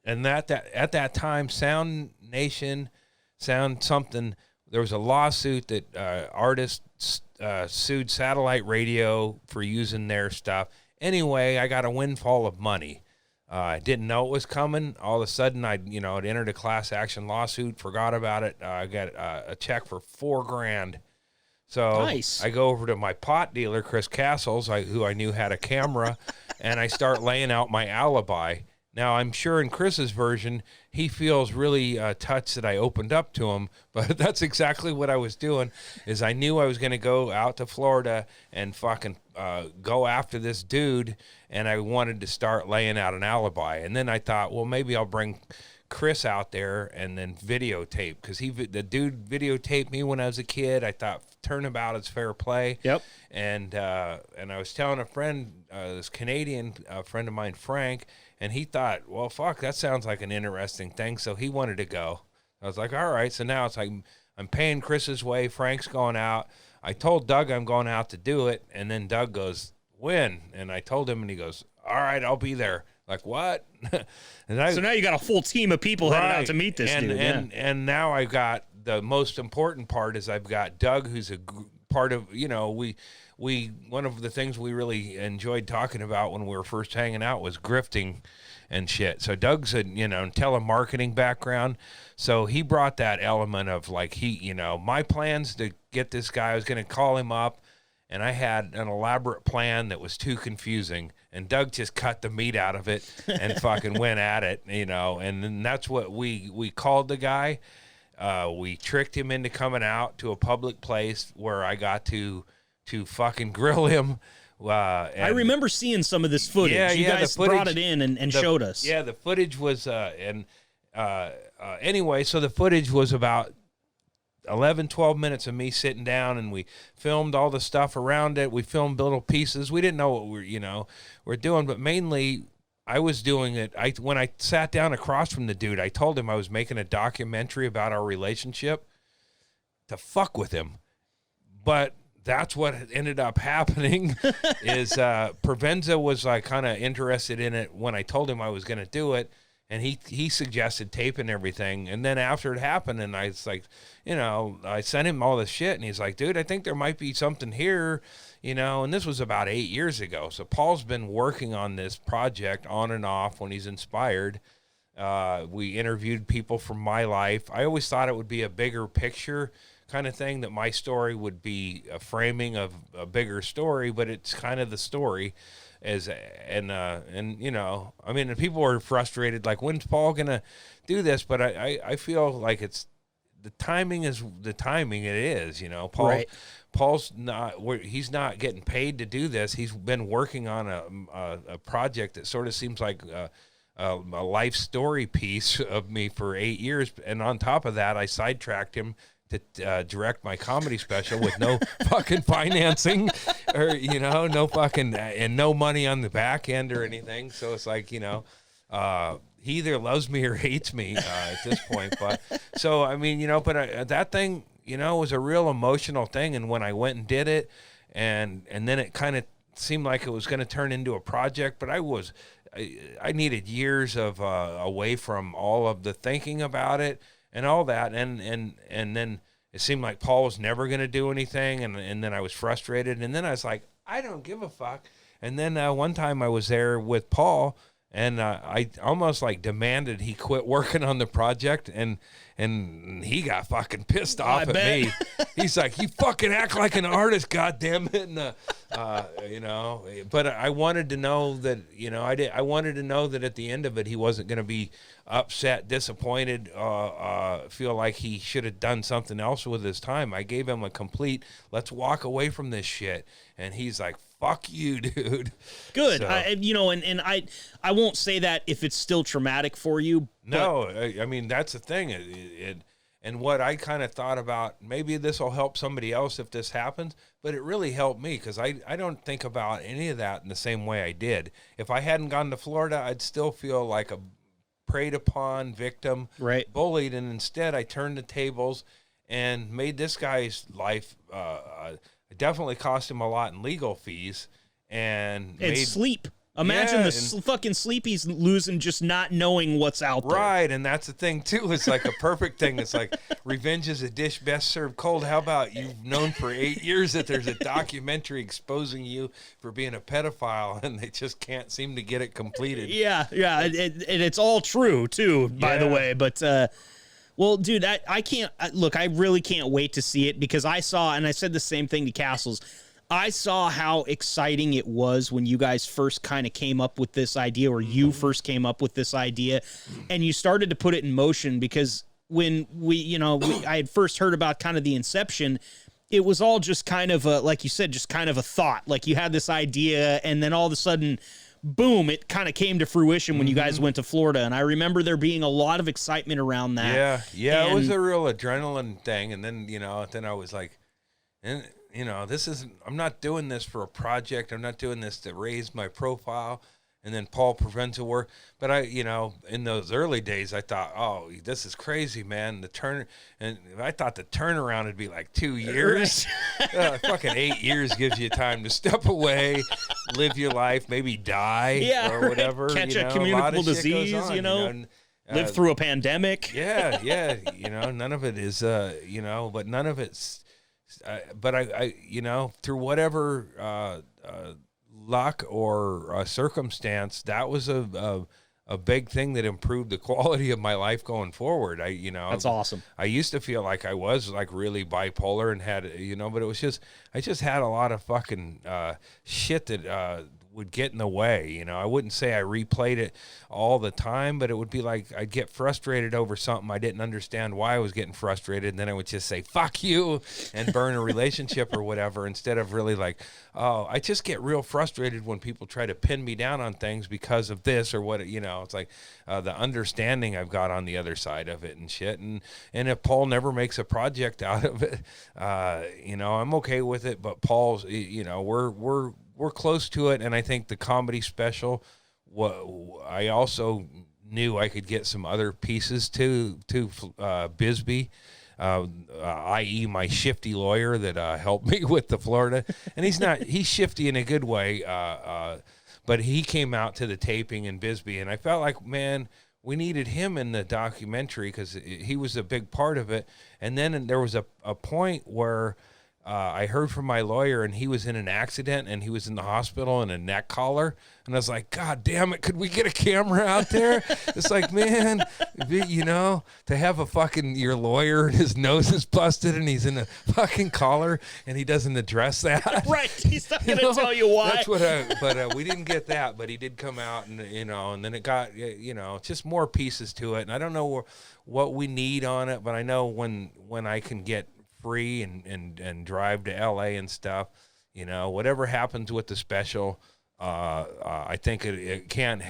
And at that time, Sound Nation, Sound something, there was a lawsuit that artists sued satellite radio for using their stuff. Anyway, I got a windfall of money. I didn't know it was coming. All of a sudden, I'd entered a class action lawsuit, forgot about it. I got a check for $4,000. So nice. I go over to my pot dealer, Chris Castles, who I knew had a camera, and I start laying out my alibi. Now, I'm sure in Chris's version, he feels really touched that I opened up to him, but that's exactly what I was doing, is I knew I was going to go out to Florida and fucking go after this dude, and I wanted to start laying out an alibi. And then I thought, well, maybe I'll bring Chris out there and then videotape, because the dude videotaped me when I was a kid. I thought turnabout is fair play. Yep. And I was telling a friend, this Canadian friend of mine, Frank, and he thought, well, fuck, that sounds like an interesting thing. So he wanted to go. I was like, all right. So now it's like I'm paying Chris's way. Frank's going out. I told Doug I'm going out to do it. And then Doug goes, when? And I told him, and he goes, all right, I'll be there. Like, what? So now you got a full team of people headed out to meet this dude. And now I've got the most important part is I've got Doug, who's a part of, we one of the things we really enjoyed talking about when we were first hanging out was grifting and shit. So Doug's a, telemarketing background. So he brought that element of like, my plans to get this guy, I was going to call him up, and I had an elaborate plan that was too confusing. And Doug just cut the meat out of it and fucking went at it, and then that's what we called the guy. We tricked him into coming out to a public place where I got to fucking grill him. I remember seeing some of this footage. You guys brought it in and showed us. Yeah, the footage was, anyway, so the footage was about 11, 12 minutes of me sitting down, and we filmed all the stuff around it. We filmed little pieces. We didn't know what we're doing, but mainly I was doing it. When I sat down across from the dude, I told him I was making a documentary about our relationship to fuck with him. But that's what ended up happening is Provenza was like kind of interested in it when I told him I was going to do it. And he suggested taping everything. And then after it happened, and I was like, I sent him all this shit. And he's like, dude, I think there might be something here, and this was about 8 years ago. So Paul's been working on this project on and off when he's inspired. We interviewed people from my life. I always thought it would be a bigger picture kind of thing, that my story would be a framing of a bigger story, but it's kind of the story. And people were frustrated, like, when's Paul gonna do this? But I feel like it's the timing is the timing it is, Paul. Right. Paul's he's not getting paid to do this. He's been working on a project that sort of seems like a life story piece of me for 8 years, and on top of that, I sidetracked him to direct my comedy special with no fucking financing or, no fucking, and no money on the back end or anything. So it's like, he either loves me or hates me at this point. But so, that thing, was a real emotional thing. And when I went and did it, and then it kind of seemed like it was going to turn into a project, but I needed years of away from all of the thinking about it and all that, and then it seemed like Paul was never going to do anything, and then I was frustrated, and then I was like, I don't give a fuck. And then one time I was there with Paul, and I almost like demanded he quit working on the project, and he got fucking pissed off at me. He's like, you fucking act like an artist, goddammit. And but I wanted to know that, I wanted to know that at the end of it, he wasn't going to be upset, disappointed, feel like he should have done something else with his time. I gave him a complete, let's walk away from this shit. And he's like, fuck you, dude. Good. So, I won't say that if it's still traumatic for you. No, I mean, that's the thing. And what I kind of thought about, maybe this will help somebody else if this happens, but it really helped me because I don't think about any of that in the same way I did. If I hadn't gone to Florida, I'd still feel like a preyed upon victim, right, bullied, and instead I turned the tables and made this guy's life, it definitely cost him a lot in legal fees and made sleep. Imagine fucking sleep he's losing just not knowing what's out there. Right, and that's the thing, too. It's like a perfect thing. It's like revenge is a dish best served cold. How about you've known for 8 years that there's a documentary exposing you for being a pedophile, and they just can't seem to get it completed. Yeah, and it's all true, too, by the way. But, well, dude, I can't – look, I really can't wait to see it because I saw – and I said the same thing to Castles – I saw how exciting it was when you guys first kind of came up with this idea, or you first came up with this idea, and you started to put it in motion. Because when I had first heard about kind of the inception, it was all just kind of like you said, just kind of a thought. Like you had this idea, and then all of a sudden, boom, it kind of came to fruition when you guys went to Florida. And I remember there being a lot of excitement around that. Yeah, it was a real adrenaline thing. And then, then I was like, I'm not doing this for a project. I'm not doing this to raise my profile. And then Paul prevents the work. But in those early days, I thought, oh, this is crazy, man. And I thought the turnaround would be like 2 years. Fucking 8 years gives you time to step away, live your life, maybe die or whatever. Catch a communicable disease, live through a pandemic. Yeah. None of it is, but none of it's. But I through whatever luck or circumstance, that was a big thing that improved the quality of my life going forward. That's awesome. I used to feel like I was like really bipolar and had, but it was just, I just had a lot of fucking shit that would get in the way. I wouldn't say I replayed it all the time, but it would be like I'd get frustrated over something. I didn't understand why I was getting frustrated, and then I would just say fuck you and burn a relationship or whatever, instead of really like, oh, I just get real frustrated when people try to pin me down on things because of this or what. It's like the understanding I've got on the other side of it and shit. And if Paul never makes a project out of it, I'm okay with it. But Paul's, we're close to it, and I think the comedy special, I also knew I could get some other pieces to Bisbee, i.e. my shifty lawyer that helped me with the Florida. And he's shifty in a good way, but he came out to the taping in Bisbee, and I felt like, man, we needed him in the documentary because he was a big part of it. And then there was a point where I heard from my lawyer, and he was in an accident, and he was in the hospital in a neck collar. And I was like, God damn it, could we get a camera out there? It's like, man, to have your lawyer and his nose is busted and he's in a fucking collar and he doesn't address that. Right. He's not going to tell you why. That's but we didn't get that, but he did come out and, and then it got, just more pieces to it. And I don't know what we need on it, but I know when I can get free and drive to LA and stuff, whatever happens with the special, I think it can't,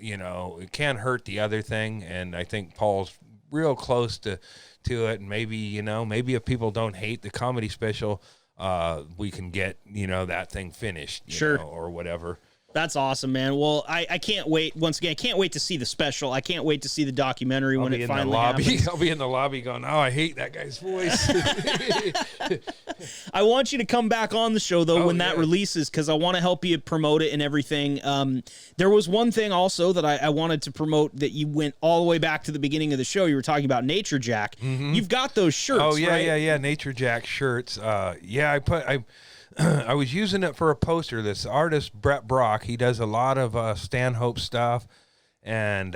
it can't hurt the other thing. And I think Paul's real close to it. And maybe, maybe if people don't hate the comedy special, we can get, that thing finished, sure, or whatever. That's awesome, man. Well, I can't wait. Once again, I can't wait to see the special. I can't wait to see the documentary when it finally happens. I'll be in the lobby going, oh, I hate that guy's voice. I want you to come back on the show, though, when that releases, because I want to help you promote it and everything. There was one thing also that I wanted to promote that you went all the way back to the beginning of the show. You were talking about Nature Jack. Mm-hmm. You've got those shirts, oh, yeah, right? yeah, Nature Jack shirts. I was using it for a poster. This artist, Brett Brock, he does a lot of Stanhope stuff, and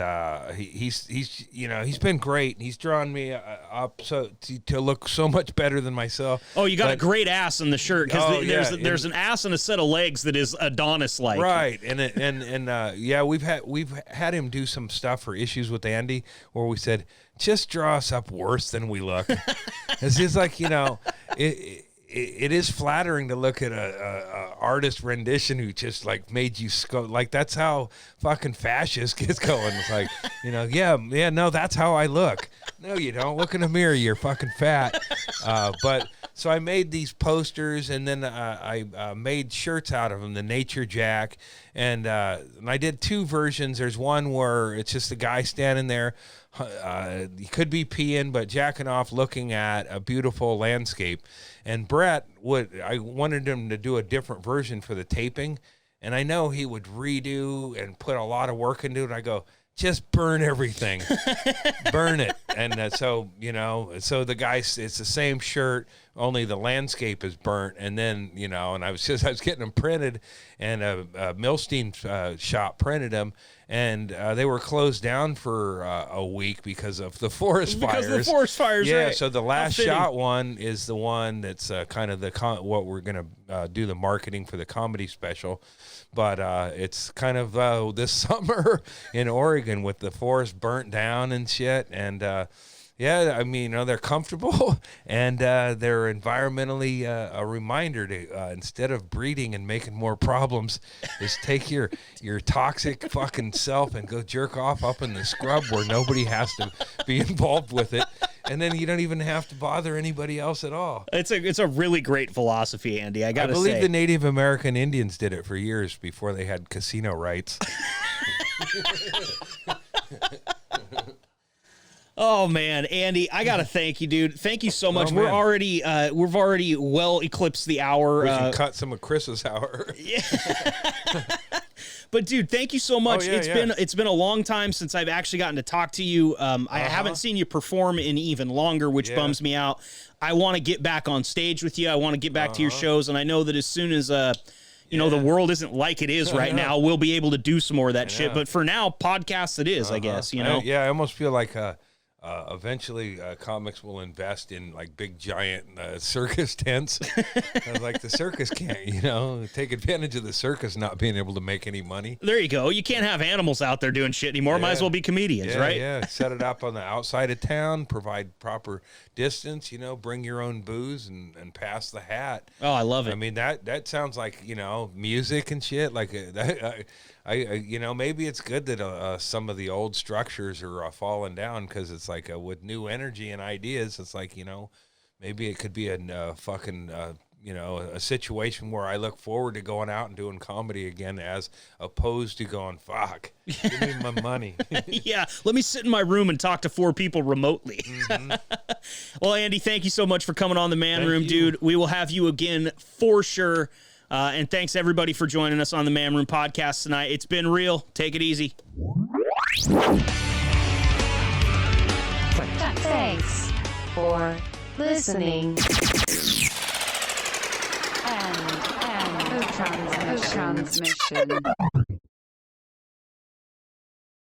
he's been great. He's drawn me up to look so much better than myself. Oh, you got a great ass in the shirt, because there's an ass and a set of legs that is Adonis-like. Right, and we've had him do some stuff for Issues with Andy where we said, just draw us up worse than we look. It's just like, it is flattering to look at a artist rendition who just like made you like that's how fucking fascist gets going. It's like, no, that's how I look. No, you don't. Look in the mirror. You're fucking fat. But so I made these posters, and then I made shirts out of them, the Nature Jack, and I did 2 versions. There's one where it's just a guy standing there. He could be peeing, but jacking off, looking at a beautiful landscape. And Brett I wanted him to do a different version for the taping, and I know he would redo and put a lot of work into it. I go, just burn everything, burn it. And so the guy, it's the same shirt, only the landscape is burnt. And then, and I was getting them printed, and a Milstein shop printed them, and they were closed down for a week because of the forest fires. Because of the forest fires, yeah. right. So the last shot one is the one that's kind of what we're gonna do the marketing for the comedy special, but it's kind of this summer in Oregon with the forest burnt down and shit, and yeah, I mean, they're comfortable, and they're environmentally a reminder to instead of breeding and making more problems, is take your toxic fucking self and go jerk off up in the scrub where nobody has to be involved with it, and then you don't even have to bother anybody else at all. It's a really great philosophy, Andy. I believe the Native American Indians did it for years before they had casino rights. Oh man, Andy, I gotta thank you, dude. Thank you so much. Oh, we've already well eclipsed the hour. We can cut some of Chris's hour. Yeah. But dude, thank you so much. Oh, yeah, It's been a long time since I've actually gotten to talk to you. I haven't seen you perform in even longer, which bums me out. I want to get back on stage with you. I want to get back to your shows, and I know that as soon as the world isn't like it is right now, we'll be able to do some more of that shit. But for now, podcasts it is, I guess. I almost feel like eventually comics will invest in like big giant circus tents. Like the circus can't, take advantage of the circus not being able to make any money. There you go. You can't have animals out there doing shit anymore. Might as well be comedians, right? Yeah, set it up on the outside of town, provide proper distance, bring your own booze and pass the hat. Oh, I love it. I mean, that sounds like, music and shit. Like that. Maybe it's good that some of the old structures are falling down, because it's like with new energy and ideas, it's like, maybe it could be a fucking, a situation where I look forward to going out and doing comedy again, as opposed to going, fuck, give me my money. Yeah, let me sit in my room and talk to 4 people remotely. Mm-hmm. Well, Andy, thank you so much for coming on the Man Room, dude. We will have you again for sure. And thanks, everybody, for joining us on the Man Room podcast tonight. It's been real. Take it easy. Thanks for listening. And transmission.